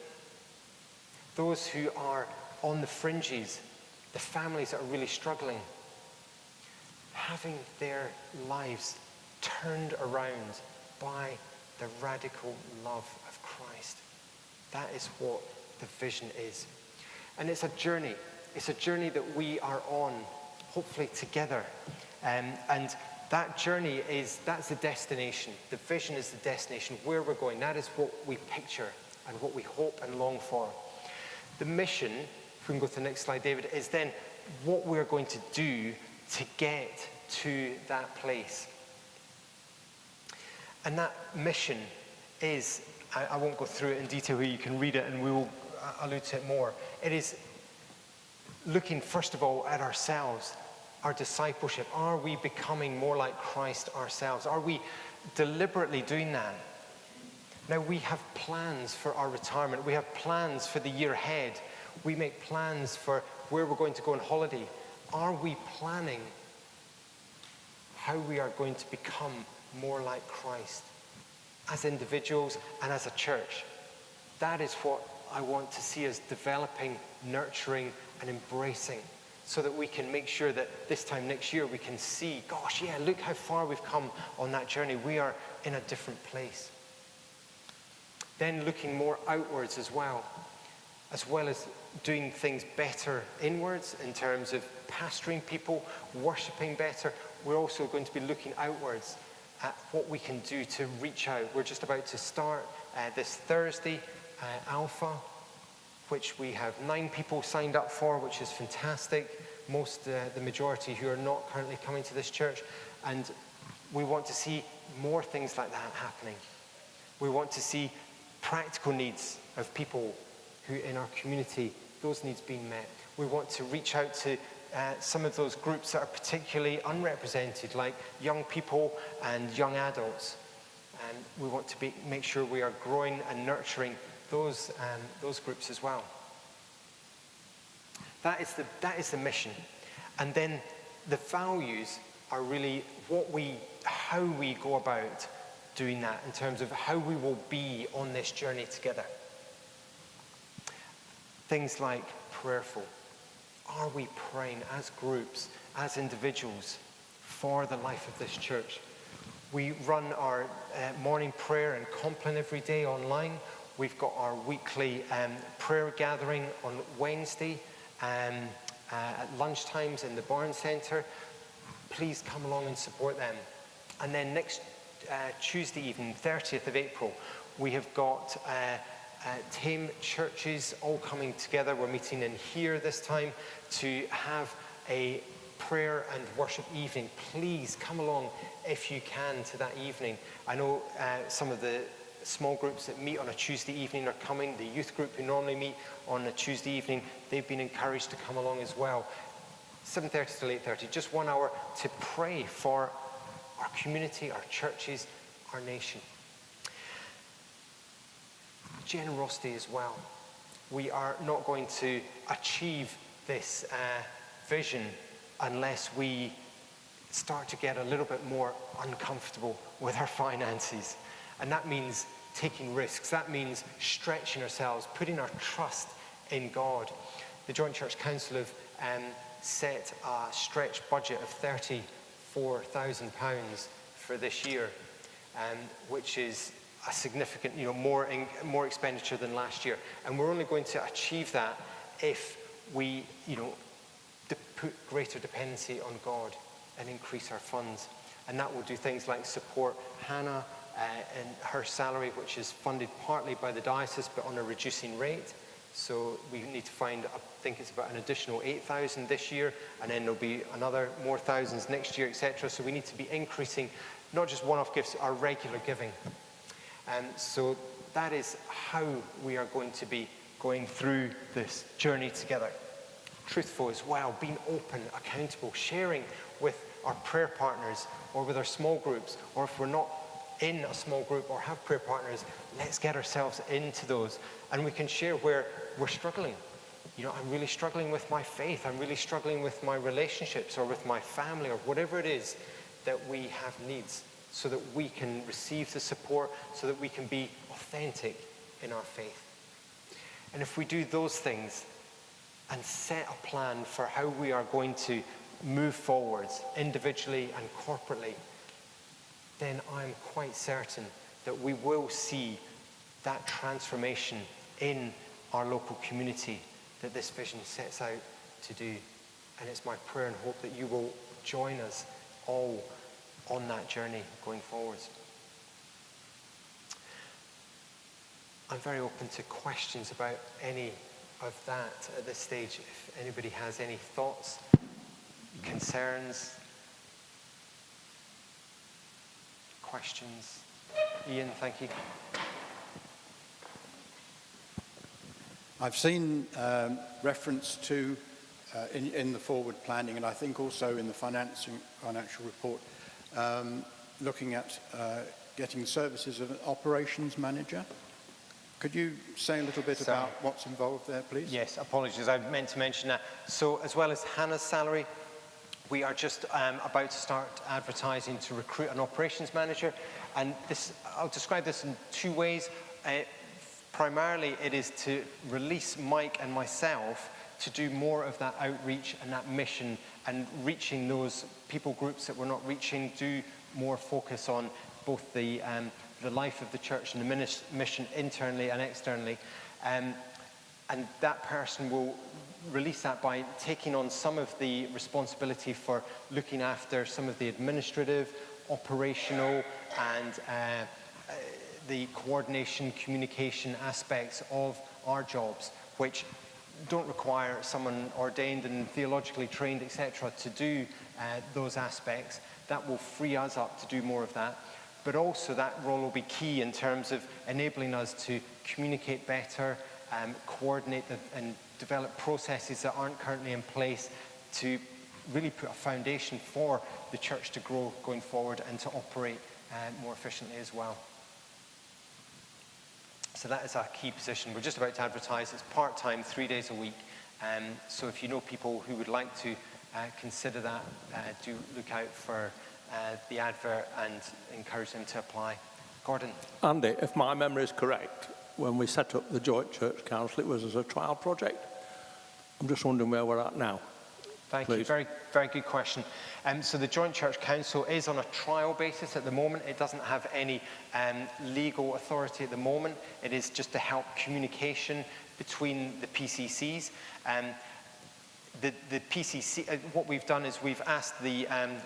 Those who are on the fringes, the families that are really struggling. Having their lives turned around by the radical love of Christ. That is what the vision is. And it's a journey. It's a journey that we are on, hopefully together. And that journey that's the destination. The vision is the destination, where we're going. That is what we picture and what we hope and long for. The mission, if we can go to the next slide, David, is then what we're going to do to get to that place. And that mission is, I won't go through it in detail here, you can read it and we will allude to it more. It is looking first of all at ourselves, our discipleship. Are we becoming more like Christ ourselves? Are we deliberately doing that? Now we have plans for our retirement. We have plans for the year ahead. We make plans for where we're going to go on holiday. Are we planning how we are going to become more like Christ as individuals and as a church? That is what I want to see us developing, nurturing, and embracing, so that we can make sure that this time next year we can see, gosh, yeah, look how far we've come on that journey. We are in a different place. Then looking more outwards as well as doing things better inwards in terms of pastoring people, worshipping better. We're also going to be looking outwards at what we can do to reach out. We're just about to start this Thursday Alpha, which we have 9 people signed up for, which is fantastic. The majority who are not currently coming to this church. And we want to see more things like that happening. We want to see practical needs of people who in our community, those needs being met. We want to reach out to some of those groups that are particularly unrepresented, like young people and young adults. And we want to make sure we are growing and nurturing those groups as well. That is the mission. And then the values are really how we go about doing that in terms of how we will be on this journey together. Things like prayerful. Are we praying as groups, as individuals, for the life of this church? We run our morning prayer and compline every day online. We've got our weekly prayer gathering on Wednesday at lunchtimes in the Barn Centre. Please come along and support them. And then next Tuesday evening, 30th of April, we have got Thame churches all coming together. We're meeting in here this time to have a prayer and worship evening. Please come along if you can to that evening. I know some of the small groups that meet on a Tuesday evening are coming. The youth group who normally meet on a Tuesday evening, they've been encouraged to come along as well. 7:30 till 8:30, just 1 hour to pray for our community, our churches, our nation. Generosity as well. We are not going to achieve this vision unless we start to get a little bit more uncomfortable with our finances. And that means taking risks. That means stretching ourselves, putting our trust in God. The Joint Church Council have set a stretch budget of £34,000 for this year, which is a significant, more expenditure than last year. And we're only going to achieve that if we, put greater dependency on God and increase our funds. And that will do things like support Hannah and her salary, which is funded partly by the diocese, but on a reducing rate. So we need to find, I think it's about an additional 8,000 this year, and then there'll be another more thousands next year, etc. So we need to be increasing, not just one-off gifts, our regular giving. And so that is how we are going to be going through this journey together. Truthful as well, being open, accountable, sharing with our prayer partners or with our small groups, or if we're not in a small group or have prayer partners, let's get ourselves into those. And we can share where we're struggling. You know, I'm really struggling with my faith. I'm really struggling with my relationships or with my family or whatever it is that we have needs, so that we can receive the support, so that we can be authentic in our faith. And if we do those things and set a plan for how we are going to move forwards individually and corporately, then I'm quite certain that we will see that transformation in our local community that this vision sets out to do. And it's my prayer and hope that you will join us all on that journey going forwards. I'm very open to questions about any of that at this stage. If anybody has any thoughts, concerns, questions. Ian, thank you. I've seen reference to, in the forward planning, and I think also in the financial report, looking at getting services of an operations manager. Could you say a little bit about what's involved there, please? Yes, apologies, I meant to mention that. So as well as Hannah's salary, we are just about to start advertising to recruit an operations manager. And this, I'll describe this in two ways. Primarily, it is to release Mike and myself to do more of that outreach and that mission and reaching those people groups that we're not reaching, do more focus on both the life of the church and the mission internally and externally. And that person will release that by taking on some of the responsibility for looking after some of the administrative, operational, and the coordination, communication aspects of our jobs, which don't require someone ordained and theologically trained, etc., to do those aspects. That will free us up to do more of that. But also that role will be key in terms of enabling us to communicate better, coordinate and develop processes that aren't currently in place to really put a foundation for the church to grow going forward and to operate more efficiently as well. So that is our key position. We're just about to advertise. It's part-time, 3 days a week. So if you know people who would like to consider that, do look out for the advert and encourage them to apply. Gordon. Andy, if my memory is correct, when we set up the Joint Church Council, it was as a trial project. I'm just wondering where we're at now. Thank you. Very, very good question. So the Joint Church Council is on a trial basis at the moment. It doesn't have any legal authority at the moment. It is just to help communication between the PCCs. The PCC, what we've done is we've asked the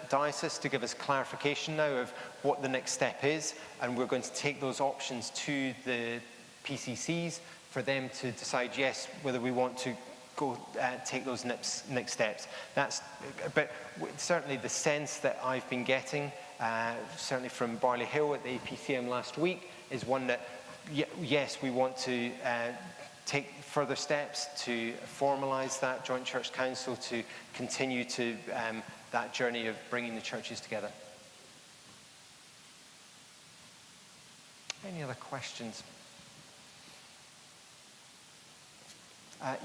diocese to give us clarification now of what the next step is, and we're going to take those options to the PCCs for them to decide, yes, whether we want to go take those next steps. But certainly the sense that I've been getting, certainly from Barley Hill at the APCM last week, is one that, yes, we want to take further steps to formalise that Joint Church Council to continue to that journey of bringing the churches together. Any other questions?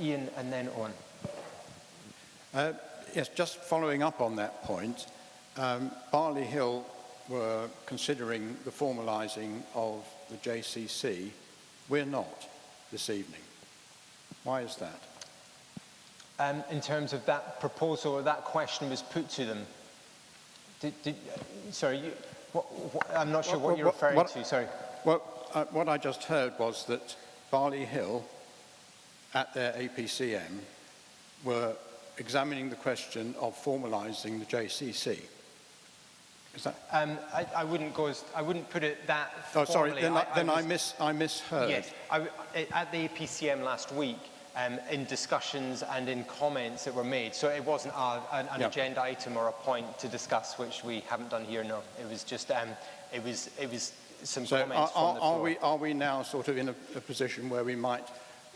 Ian and then Owen. Yes, just following up on that point, Barley Hill were considering the formalising of the JCC. We're not this evening. Why is that? In terms of that proposal or that question was put to them. I'm not sure what you're referring to, sorry. Well, what I just heard was that Barley Hill at their APCM were examining the question of formalising the JCC. Is that? I wouldn't put it that formally. Oh, sorry, then I misheard. Yes, at the APCM last week, in discussions and in comments that were made, so it wasn't an agenda item or a point to discuss, which we haven't done here, no. It was just, it was some comments from the floor. Are we now sort of in a position where we might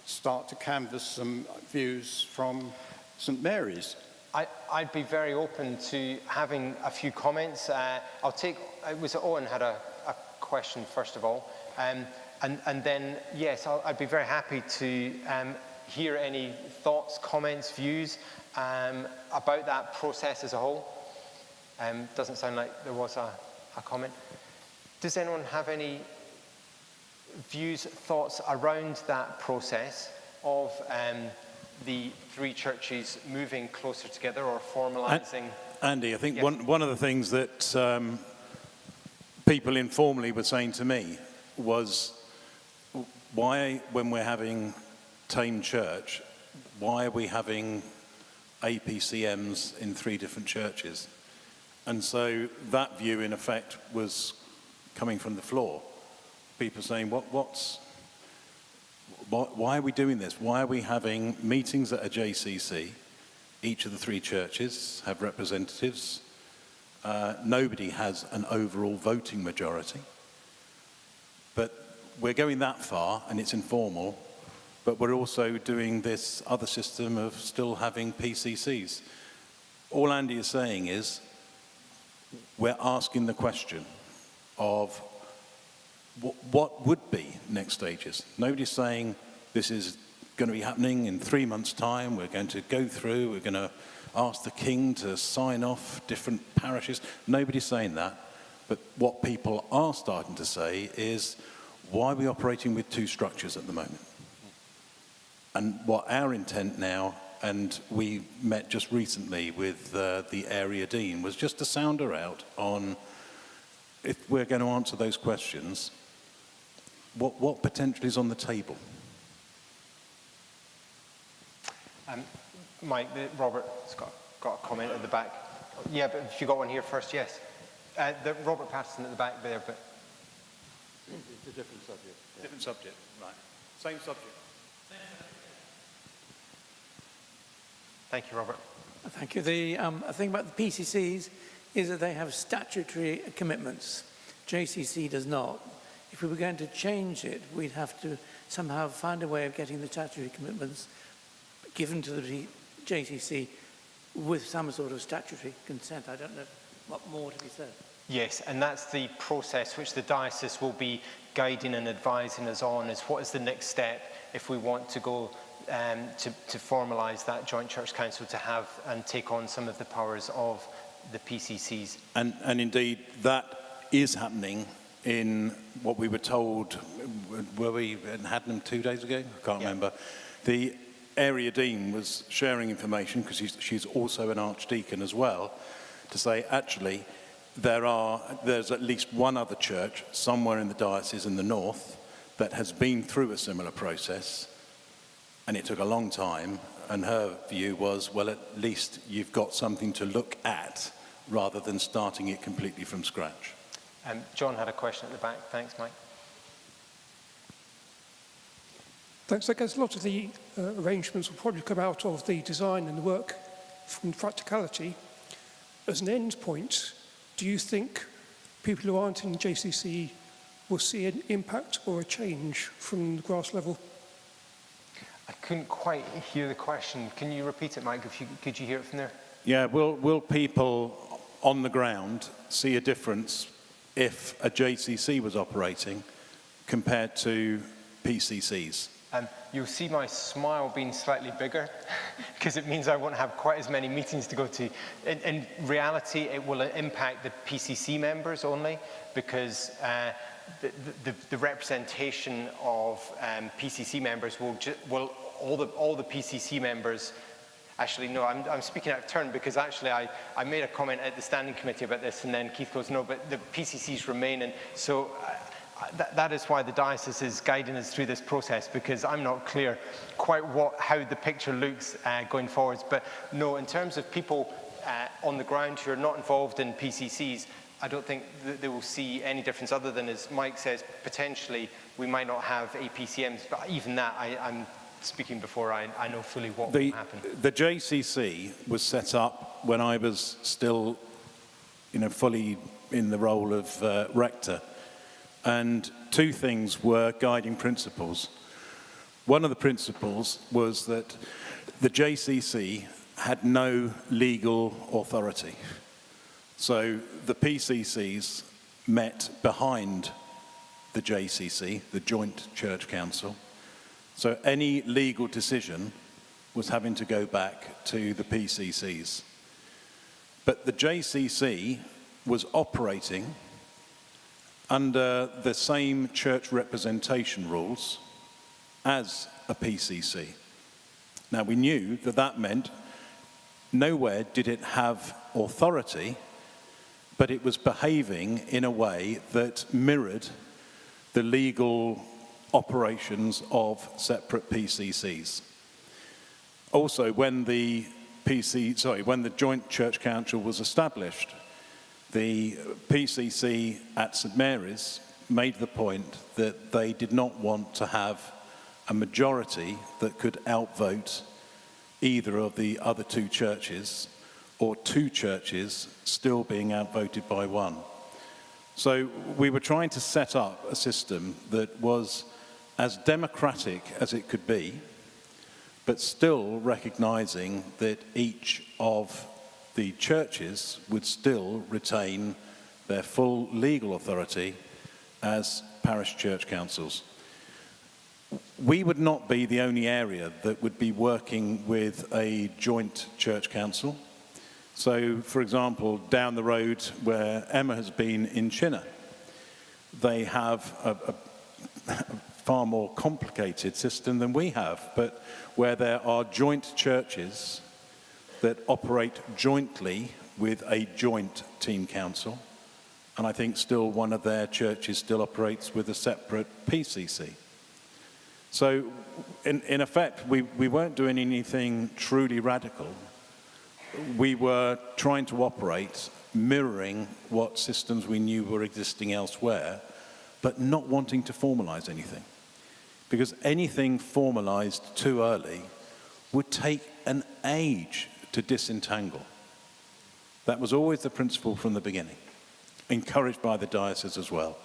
start to canvass some views from St Mary's. I'd be very open to having a few comments. I'll take, was it Owen had a question first of all? And then, yes, I'd be very happy to hear any thoughts, comments, views about that process as a whole. Doesn't sound like there was a comment. Does anyone have any views, thoughts around that process of the three churches moving closer together or formalising? Andy, I think Yes. one of the things that people informally were saying to me was, why, when we're having Thame Church, why are we having APCMs in three different churches? And so that view, in effect, was coming from the floor. People saying, why are we doing this? Why are we having meetings at a JCC? Each of the three churches have representatives. Nobody has an overall voting majority. But we're going that far, and it's informal, but we're also doing this other system of still having PCCs. All Andy is saying is, we're asking the question of what would be next stages. Nobody's saying this is going to be happening in 3 months' time. We're going to go through, we're going to ask the king to sign off different parishes. Nobody's saying that. But what people are starting to say is, why are we operating with two structures at the moment? And what our intent now, and we met just recently with the area dean, was just to sound her out on, if we're going to answer those questions, what potentially is on the table? Mike, Robert's got a comment at the back. Yeah, but if you got one here first, yes. Robert Patterson at the back there, but... It's a different subject. Yeah. Different subject, right. Same subject. Thank you, Robert. Thank you. The thing about the PCCs is that they have statutory commitments. JCC does not. If we were going to change it, we'd have to somehow find a way of getting the statutory commitments given to the JCC with some sort of statutory consent. I don't know what more to be said. Yes, and that's the process which the diocese will be guiding and advising us on, is what is the next step if we want to go to formalise that joint church council to have and take on some of the powers of the PCCs. And indeed, that is happening in what we were told, were we in Hadnam 2 days ago? I can't remember. The area dean was sharing information, because she's also an archdeacon as well, to say, actually, there's at least one other church somewhere in the diocese in the north that has been through a similar process, and it took a long time, and her view was, well, at least you've got something to look at rather than starting it completely from scratch. John had a question at the back. Thanks, Mike. Thanks. I guess a lot of the arrangements will probably come out of the design and the work from practicality. As an end point, do you think people who aren't in JCC will see an impact or a change from the grass level? I couldn't quite hear the question. Can you repeat it, Mike? Could you hear it from there? Yeah, will people on the ground see a difference if a JCC was operating compared to PCCs? You'll see my smile being slightly bigger because it means I won't have quite as many meetings to go to. In reality, it will impact the PCC members only, because the representation of PCC members will all the PCC members. Actually, no, I'm speaking out of turn, because actually I made a comment at the standing committee about this, and then Keith goes, no, but the PCCs remain. And so that is why the diocese is guiding us through this process, because I'm not clear quite how the picture looks going forwards. But no, in terms of people on the ground who are not involved in PCCs, I don't think that they will see any difference, other than, as Mike says, potentially we might not have APCMs, but even that, I'm speaking before I know fully what will happen. The JCC was set up when I was still, fully in the role of rector. And two things were guiding principles. one of the principles was that the JCC had no legal authority. So the PCCs met behind the JCC, the Joint Church Council. So any legal decision was having to go back to the PCCs. But the JCC was operating under the same church representation rules as a PCC. Now, we knew that that meant nowhere did it have authority, but it was behaving in a way that mirrored the legal operations of separate PCCs. Also, when the Joint Church Council was established, the PCC at St Mary's made the point that they did not want to have a majority that could outvote either of the other two churches, or two churches still being outvoted by one. So we were trying to set up a system that was as democratic as it could be, but still recognizing that each of the churches would still retain their full legal authority as parish church councils. We would not be the only area that would be working with a joint church council. So, for example, down the road where Emma has been in Chinna, they have a far more complicated system than we have, but where there are joint churches that operate jointly with a joint team council, and I think still one of their churches still operates with a separate PCC. So, in effect, we weren't doing anything truly radical. We were trying to operate mirroring what systems we knew were existing elsewhere, but not wanting to formalize anything. Because anything formalized too early would take an age to disentangle. That was always the principle from the beginning, encouraged by the diocese as well.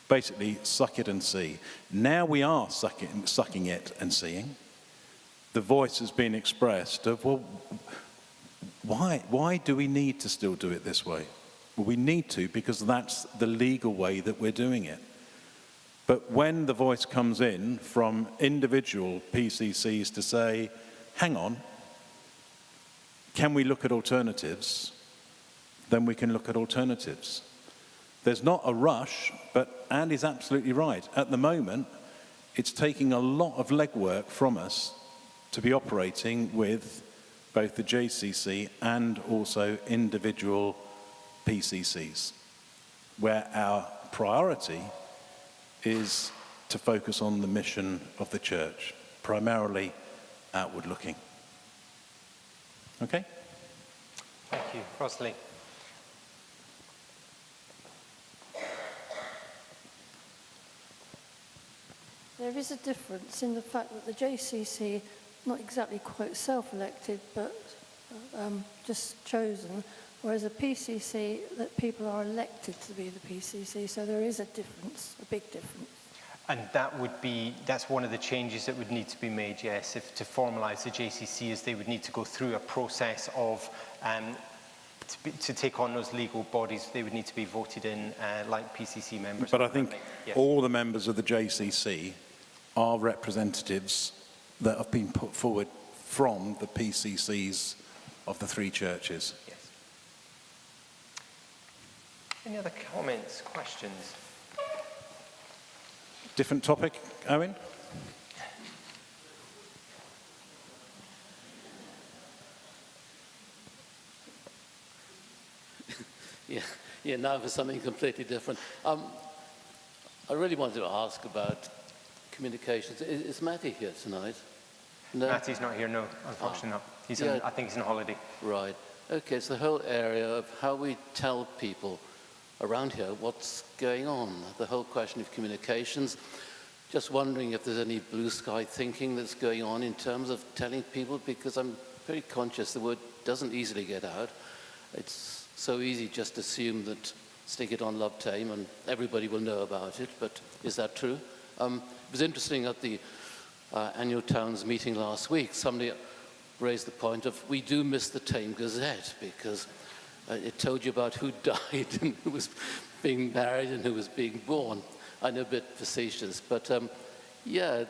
Basically, suck it and see. Now we are sucking it and seeing. The voice has been expressed of, well, why do we need to still do it this way? Well, we need to because that's the legal way that we're doing it. But when the voice comes in from individual PCCs to say, hang on, can we look at alternatives? Then we can look at alternatives. There's not a rush, but Andy's absolutely right. At the moment, it's taking a lot of legwork from us to be operating with both the JCC and also individual PCCs, where our priority is to focus on the mission of the church, primarily outward looking. Okay? Thank you. Rosalie. There is a difference in the fact that the JCC, not exactly quite self-elected, but just chosen, whereas a PCC, that people are elected to be the PCC, so there is a difference, a big difference. And that's one of the changes that would need to be made, yes, if to formalise the JCC, is they would need to go through a process of, to take on those legal bodies, they would need to be voted in like PCC members. But I think all the members of the JCC are representatives that have been put forward from the PCCs of the three churches. Yes. Any other comments, questions? Different topic, Owen? Yeah, now for something completely different. I really wanted to ask about communications. Is Matty here tonight? No? Matty's not here, no, unfortunately not. I think he's on holiday. Right. Okay, so the whole area of how we tell people around here what's going on, the whole question of communications. Just wondering if there's any blue sky thinking that's going on in terms of telling people, because I'm very conscious the word doesn't easily get out. It's so easy just to assume that stick it on Love Thame and everybody will know about it, but is that true? It was interesting at the annual towns meeting last week, somebody raised the point of, we do miss the Thame Gazette, because it told you about who died and who was being married and who was being born. I know, a bit facetious, but yeah,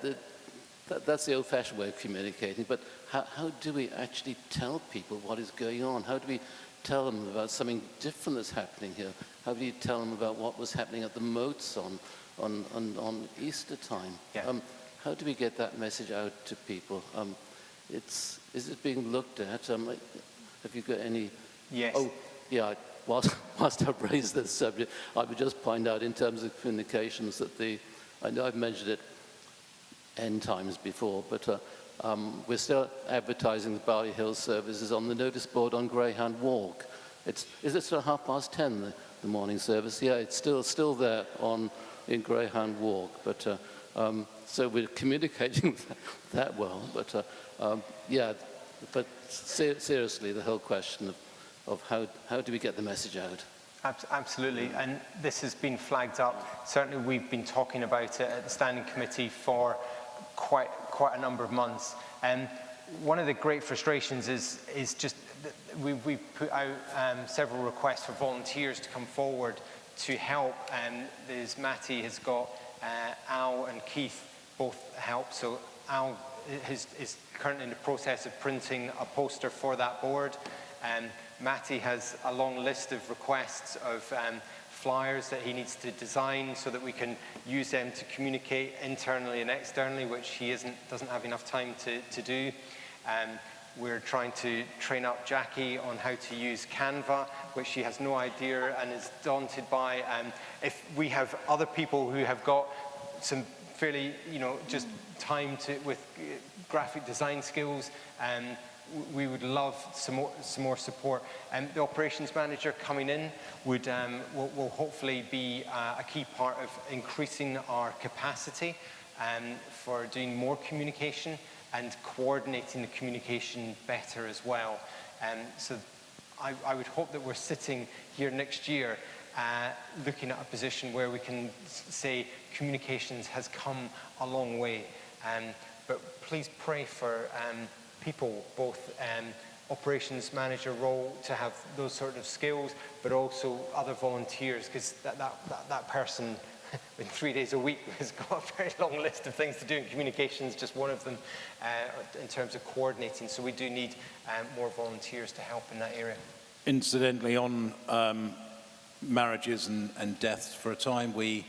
that's the old-fashioned way of communicating. But how do we actually tell people what is going on? How do we tell them about something different that's happening here? How do you tell them about what was happening at the moats on Easter time? Yeah. How do we get that message out to people? Is it being looked at? Have you got any? Yes. Oh, yeah. Whilst I've raised this subject, I would just point out in terms of communications that I know I've mentioned it N times before, but we're still advertising the Barley Hill services on the notice board on Greyhound Walk. Is it still 10:30, the morning service? Yeah, it's still there in Greyhound Walk, but so we're communicating that well. But yeah, but seriously, the whole question of how do we get the message out? Absolutely, and this has been flagged up. Certainly, we've been talking about it at the Standing Committee for quite a number of months. And one of the great frustrations is just that we've put out several requests for volunteers to come forward to help. And there's Matty has got Al and Keith both help. So Al is currently in the process of printing a poster for that board. And Matty has a long list of requests of flyers that he needs to design so that we can use them to communicate internally and externally, which he doesn't have enough time to do. We're trying to train up Jackie on how to use Canva, which she has no idea and is daunted by. If we have other people who have got some fairly, just time with graphic design skills, we would love some more support. The operations manager coming in will hopefully be a key part of increasing our capacity for doing more communication and coordinating the communication better as well. So I would hope that we're sitting here next year looking at a position where we can say communications has come a long way. But please pray for people, both operations manager role to have those sort of skills, but also other volunteers, because that person in 3 days a week has got a very long list of things to do, and communications just one of them in terms of coordinating. So we do need more volunteers to help in that area. Incidentally, on marriages and deaths, for a time we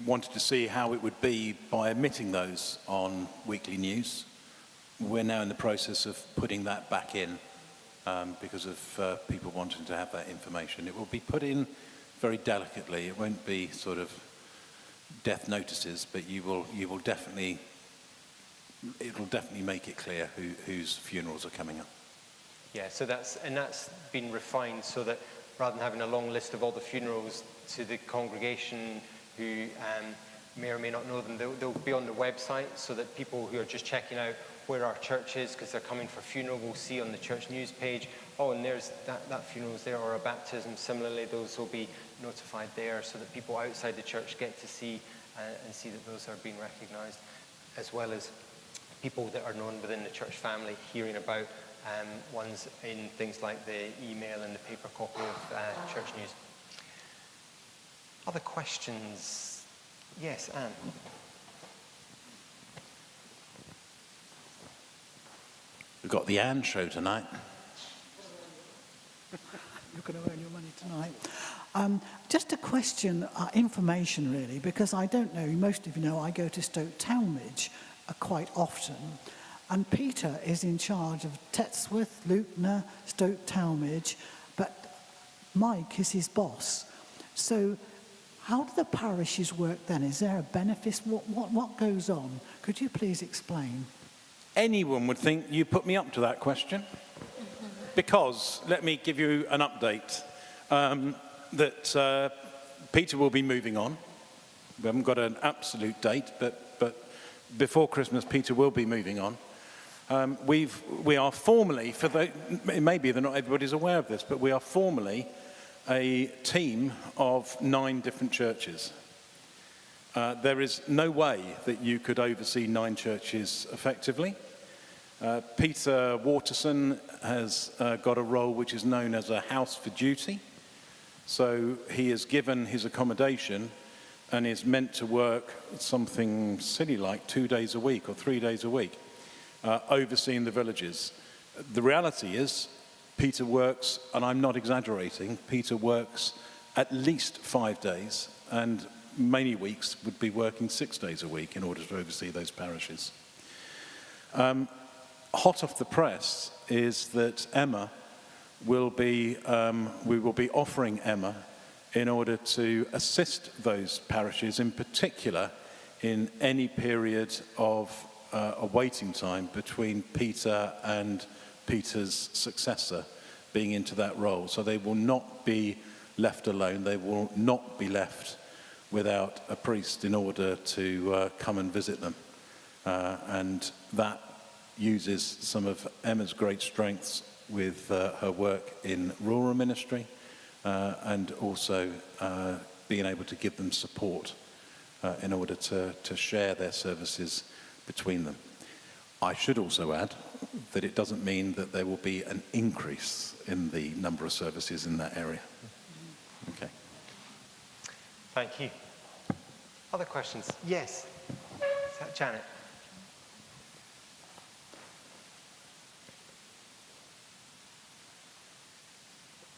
wanted to see how it would be by omitting those on weekly news. We're now in the process of putting that back in because of people wanting to have that information. It will be put in very delicately. It won't be sort of death notices, but it'll definitely make it clear whose funerals are coming up. Yeah, so that's been refined so that rather than having a long list of all the funerals to the congregation who may or may not know them, they'll be on the website so that people who are just checking out where our church is because they're coming for a funeral will see on the church news page, oh, and there's that funeral's there, or a baptism. Similarly, those will be notified there so that people outside the church get to see and see that those are being recognised, as well as people that are known within the church family hearing about ones in things like the email and the paper copy of church news. Other questions? Yes, Anne. We've got the Anne show tonight. You're going to earn your money tonight. Just a question, information really, because I don't know, most of you know I go to Stoke Talmadge quite often, and Peter is in charge of Tetsworth, Lewknor, Stoke Talmadge, but Mike is his boss. So how do the parishes work then? Is there a benefit? What goes on? Could you please explain? Anyone would think you put me up to that question. Because, let me give you an update, that Peter will be moving on. We haven't got an absolute date, but before Christmas, Peter will be moving on. We are formally, it may be that not everybody's aware of this, but we are formally a team of 9 different churches. There is no way that you could oversee 9 churches effectively. Peter Waterson has got a role which is known as a house for duty. So he is given his accommodation and is meant to work something silly like 2 days a week or 3 days a week, overseeing the villages. The reality is Peter works, and I'm not exaggerating, Peter works at least 5 days, and many weeks would be working 6 days a week in order to oversee those parishes. Hot off the press is that Emma will be, we will be offering Emma in order to assist those parishes, in particular in any period of a waiting time between Peter and Peter's successor being into that role. So they will not be left alone, they will not be left without a priest in order to come and visit them. And that uses some of Emma's great strengths with her work in rural ministry and also being able to give them support in order to share their services between them. I should also add that it doesn't mean that there will be an increase in the number of services in that area. Okay. Thank you. Other questions? Yes. Is that Janet?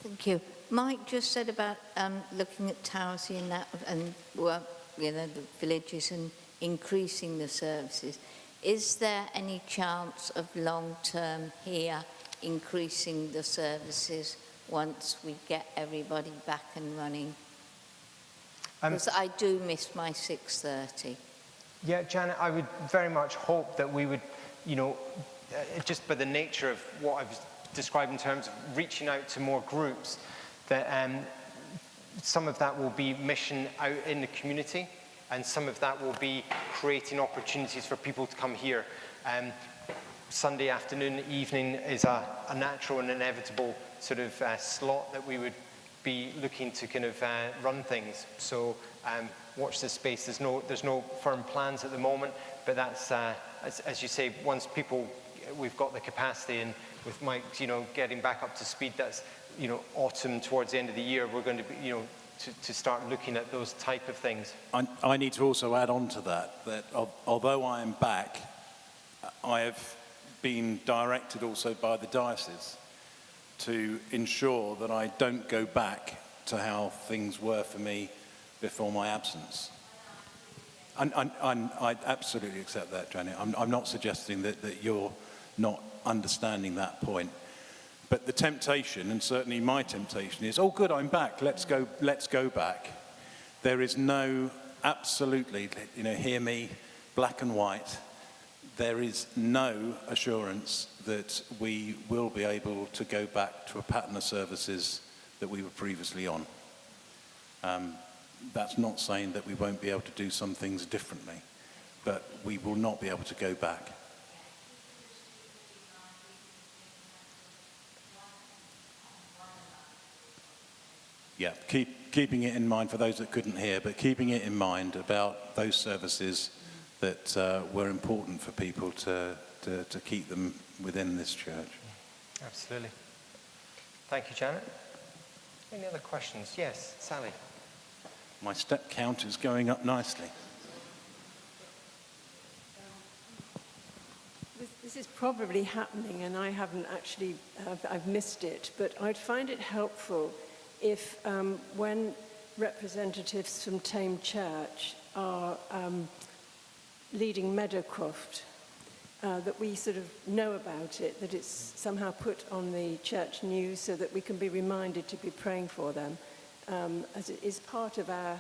Thank you. Mike just said about looking at Towersey and that, and well, you know, the villages and increasing the services. Is there any chance of long-term here increasing the services once we get everybody back and running? Because I do miss my 6:30. Yeah, Janet, I would very much hope that we would, you know, just by the nature of what I've described in terms of reaching out to more groups, that some of that will be mission out in the community, and some of that will be creating opportunities for people to come here. Sunday afternoon, evening is a natural and inevitable sort of slot that we would be looking to kind of run things. So watch this space. There's no firm plans at the moment, but that's, as you say, once we've got the capacity, and with Mike, you know, getting back up to speed, that's, you know, autumn towards the end of the year, we're going to be, you know, to start looking at those type of things. I need to also add on to that although I am back, I have been directed also by the diocese to ensure that I don't go back to how things were for me before my absence. I absolutely accept that, Janet. I'm not suggesting that you're not understanding that point. But the temptation, and certainly my temptation, is, oh good, I'm back, let's go back. There is no, absolutely, you know, hear me, black and white, there is no assurance that we will be able to go back to a pattern of services that we were previously on. That's not saying that we won't be able to do some things differently, but we will not be able to go back. Yeah, keeping it in mind for those that couldn't hear, but keeping it in mind about those services that were important for people to keep them within this church. Absolutely. Thank you, Janet. Any other questions? Yes, Sally. My step count is going up nicely. This is probably happening, and I haven't actually, I've missed it, but I'd find it helpful if when representatives from Thame Church are leading Meadowcroft, that we sort of know about it, that it's somehow put on the church news so that we can be reminded to be praying for them, as it is part of our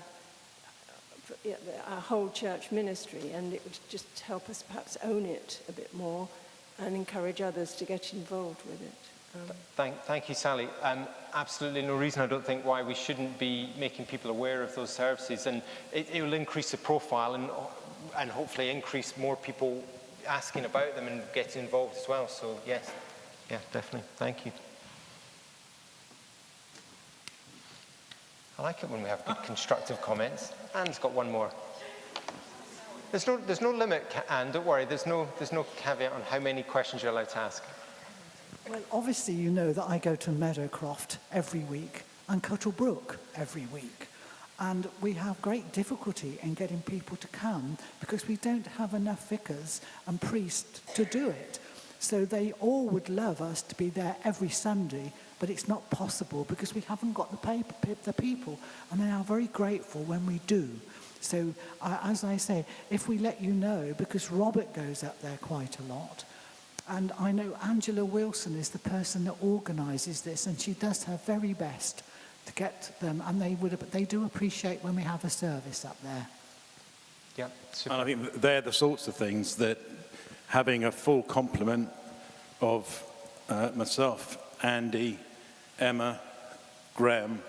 whole church ministry, and it would just help us perhaps own it a bit more and encourage others to get involved with it. Thank you, Sally. Absolutely no reason, I don't think, why we shouldn't be making people aware of those services, and it will increase the profile and hopefully increase more people asking about them and getting involved as well. So yes, yeah, definitely. Thank you. I like it when we have good constructive comments. Anne's got one more. There's no limit, Anne, don't worry. There's no caveat on how many questions you're allowed to ask. Well, obviously you know that I go to Meadowcroft every week and Cuttlebrook every week. And we have great difficulty in getting people to come because we don't have enough vicars and priests to do it. So they all would love us to be there every Sunday, but it's not possible because we haven't got the people. And they are very grateful when we do. So, as I say, if we let you know, because Robert goes up there quite a lot, and I know Angela Wilson is the person that organises this, and she does her very best to get them, and they do appreciate when we have a service up there. Yeah, super. And I think they're the sorts of things that having a full complement of myself, Andy, Emma, Graham,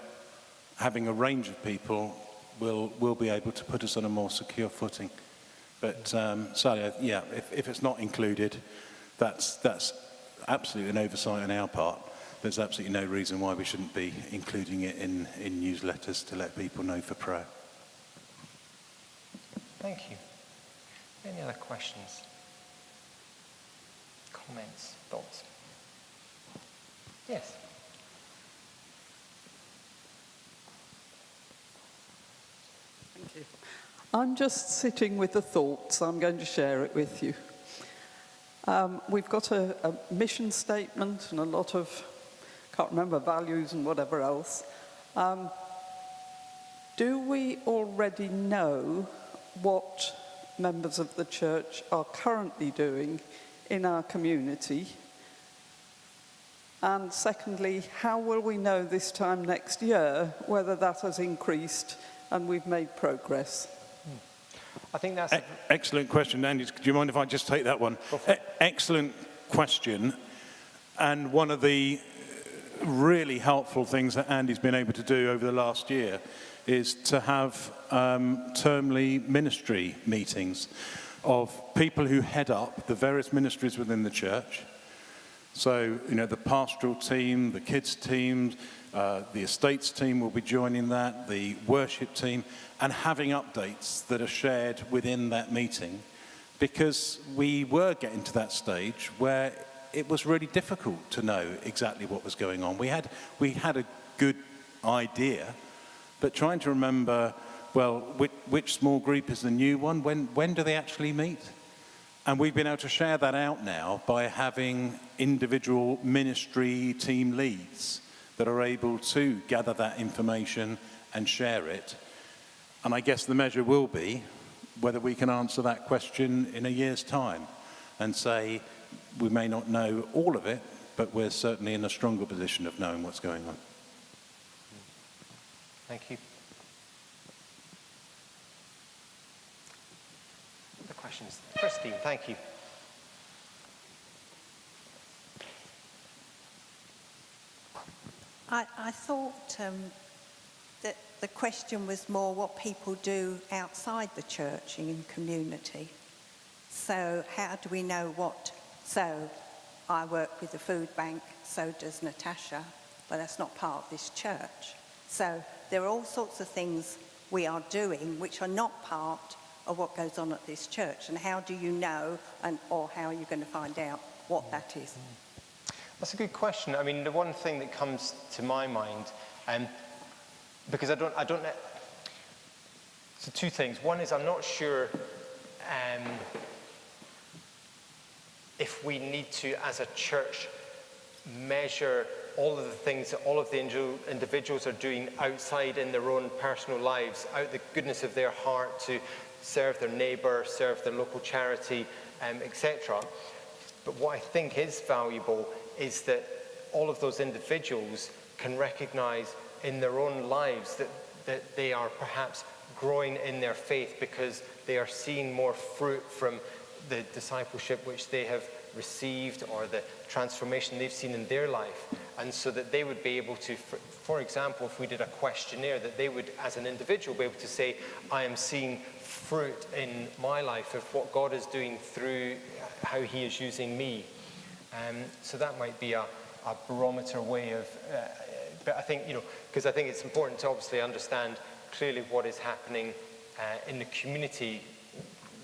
having a range of people will be able to put us on a more secure footing. But Sally, yeah, if it's not included, that's absolutely an oversight on our part. There's absolutely no reason why we shouldn't be including it in newsletters to let people know for prayer. Thank you. Any other questions? Comments? Thoughts? Yes. Thank you. I'm just sitting with a thought, so I'm going to share it with you. We've got a mission statement and a lot of, can't remember, values and whatever else. Do we already know what members of the church are currently doing in our community? And secondly, how will we know this time next year whether that has increased and we've made progress? I think that's... Excellent question, Andy. Do you mind if I just take that one? Excellent question. And one of the really helpful things that Andy's been able to do over the last year is to have termly ministry meetings of people who head up the various ministries within the church. So, you know, the pastoral team, the kids team, the estates team will be joining that, the worship team, and having updates that are shared within that meeting, because we were getting to that stage where it was really difficult to know exactly what was going on. We had a good idea, but trying to remember, well, which small group is the new one? When do they actually meet? And we've been able to share that out now by having individual ministry team leads that are able to gather that information and share it. And I guess the measure will be whether we can answer that question in a year's time and say we may not know all of it, but we're certainly in a stronger position of knowing what's going on. Thank you. Other questions? Christine, thank you. I thought that the question was more what people do outside the church in community. So how do we know what? So I work with the food bank, so does Natasha, but that's not part of this church. So there are all sorts of things we are doing which are not part of what goes on at this church. And how do you know, or how are you going to find out what that is? That's a good question. I mean, the one thing that comes to my mind, because I don't know, so two things. One is I'm not sure if we need to, as a church, measure all of the things that all of the individuals are doing outside in their own personal lives, out the goodness of their heart to serve their neighbour, serve their local charity, etc. But what I think is valuable is that all of those individuals can recognise in their own lives that they are perhaps growing in their faith because they are seeing more fruit from the discipleship which they have received or the transformation they've seen in their life. And so that they would be able to, for example, if we did a questionnaire, that they would, as an individual, be able to say, I am seeing fruit in my life of what God is doing through how he is using me. So that might be a barometer way of, but I think, because I think it's important to obviously understand clearly what is happening in the community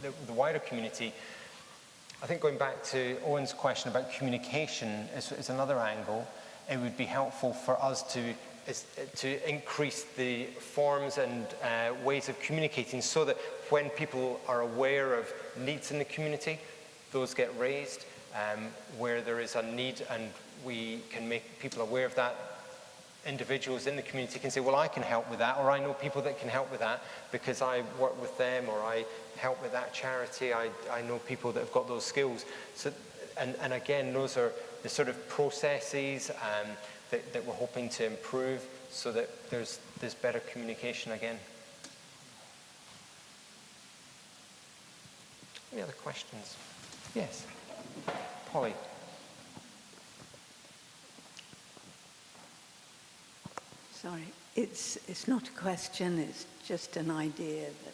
the wider community. I think going back to Owen's question about communication is another angle. It would be helpful for us to increase the forms and ways of communicating so that when people are aware of needs in the community, those get raised. Where there is a need and we can make people aware of that, individuals in the community can say, well, I can help with that, or I know people that can help with that because I work with them, or I help with that charity, I know people that have got those skills. So, and again, those are the sort of processes that we're hoping to improve so that there's better communication again. Any other questions? Yes. Polly. Sorry, it's not a question, it's just an idea that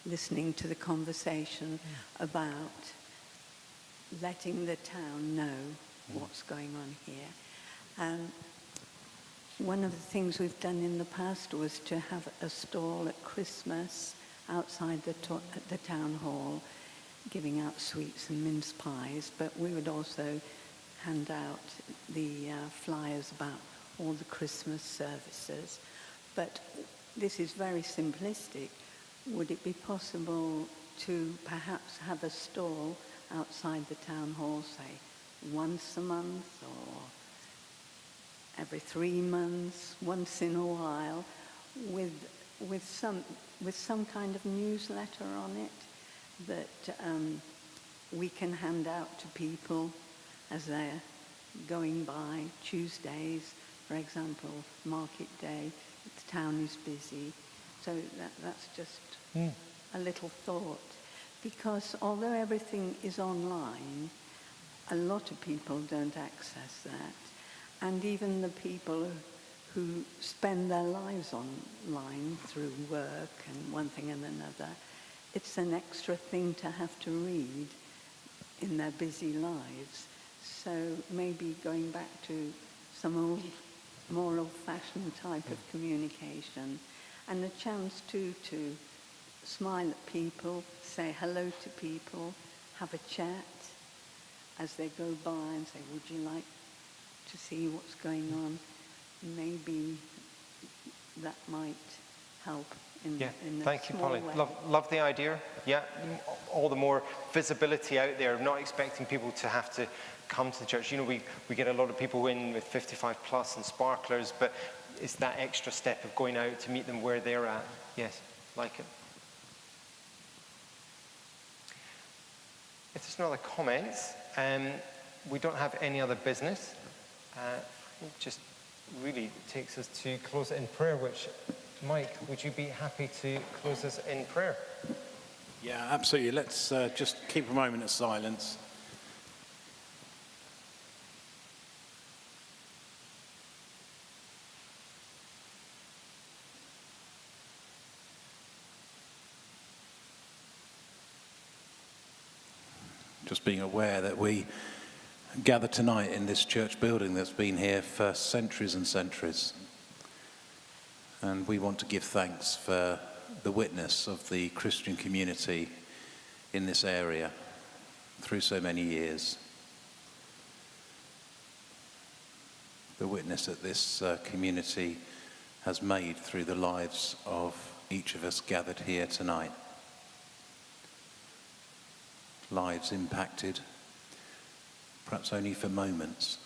listening to the conversation about letting the town know what's going on here. One of the things we've done in the past was to have a stall at Christmas outside the town hall, giving out sweets and mince pies, but we would also hand out the flyers about all the Christmas services. But this is very simplistic. Would it be possible to perhaps have a stall outside the town hall, say, once a month or every 3 months, once in a while, with some kind of newsletter on it that we can hand out to people as they're going by Tuesdays, for example, market day, the town is busy. So that's just a little thought. Because although everything is online, a lot of people don't access that. And even the people who spend their lives online through work and one thing and another, it's an extra thing to have to read in their busy lives. So maybe going back to some more old-fashioned type of communication, and a chance to smile at people, say hello to people, have a chat as they go by and say, would you like to see what's going on? Maybe that might help in Thank you, small Polly. way. Love the idea. Yeah, all the more visibility out there, not expecting people to have to come to the church. You know, we get a lot of people in with 55 plus and sparklers, but it's that extra step of going out to meet them where they're at. Yes, like it. If there's no other comments, we don't have any other business. It just really takes us to close it in prayer, which, Mike, would you be happy to close us in prayer? Yeah, absolutely. Let's just keep a moment of silence. Just being aware that we gather tonight in this church building that's been here for centuries and centuries. And we want to give thanks for the witness of the Christian community in this area through so many years. The witness that this community has made through the lives of each of us gathered here tonight. Lives impacted, perhaps only for moments,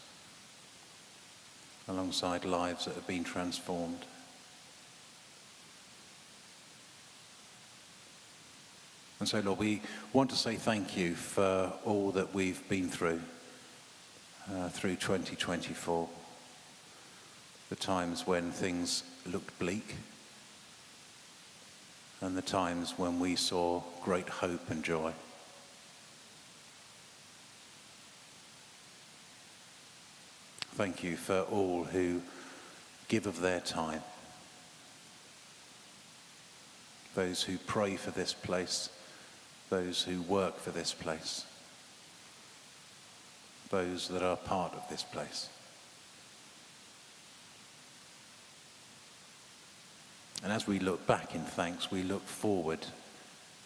alongside lives that have been transformed. And so, Lord, we want to say thank you for all that we've been through 2024. The times when things looked bleak, and the times when we saw great hope and joy. Thank you for all who give of their time. Those who pray for this place, those who work for this place, those that are part of this place. And as we look back in thanks, we look forward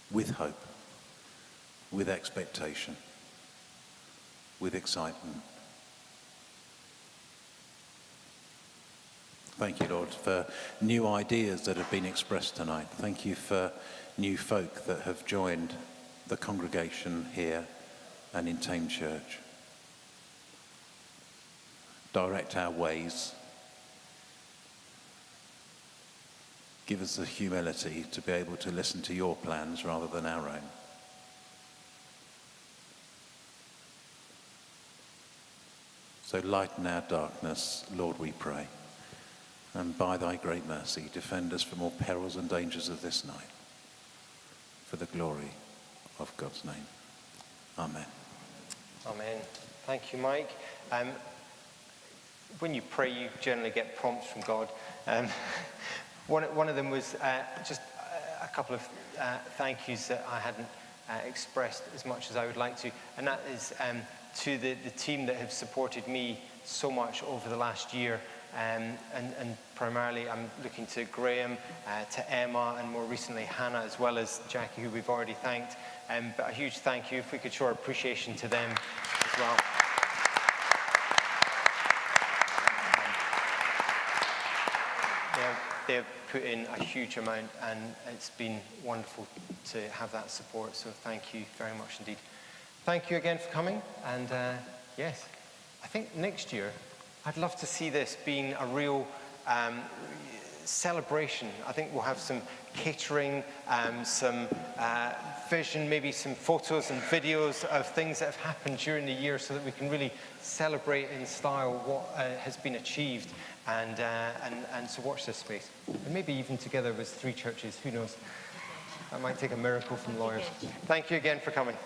with hope with expectation, with excitement. Thank you, Lord, for new ideas that have been expressed tonight. Thank you for new folk that have joined the congregation here and in Thame Church. Direct our ways. Give us the humility to be able to listen to your plans rather than our own. So lighten our darkness, Lord, we pray. And by thy great mercy, defend us from all perils and dangers of this night. For the glory of God's name. Amen. Amen. Thank you, Mike. When you pray, you generally get prompts from God. One of them was just a couple of thank yous that I hadn't expressed as much as I would like to, and that is to the team that have supported me so much over the last year. And primarily I'm looking to Graham, to Emma, and more recently Hannah, as well as Jackie, who we've already thanked. But a huge thank you, if we could show our appreciation to them as well. They've put in a huge amount, and it's been wonderful to have that support, so thank you very much indeed. Thank you again for coming, and yes, I think next year I'd love to see this being a real celebration. I think we'll have some catering, some vision, maybe some photos and videos of things that have happened during the year, so that we can really celebrate in style what has been achieved, and so watch this space. And maybe even together with 3 churches, who knows? That might take a miracle from lawyers. Thank you again for coming.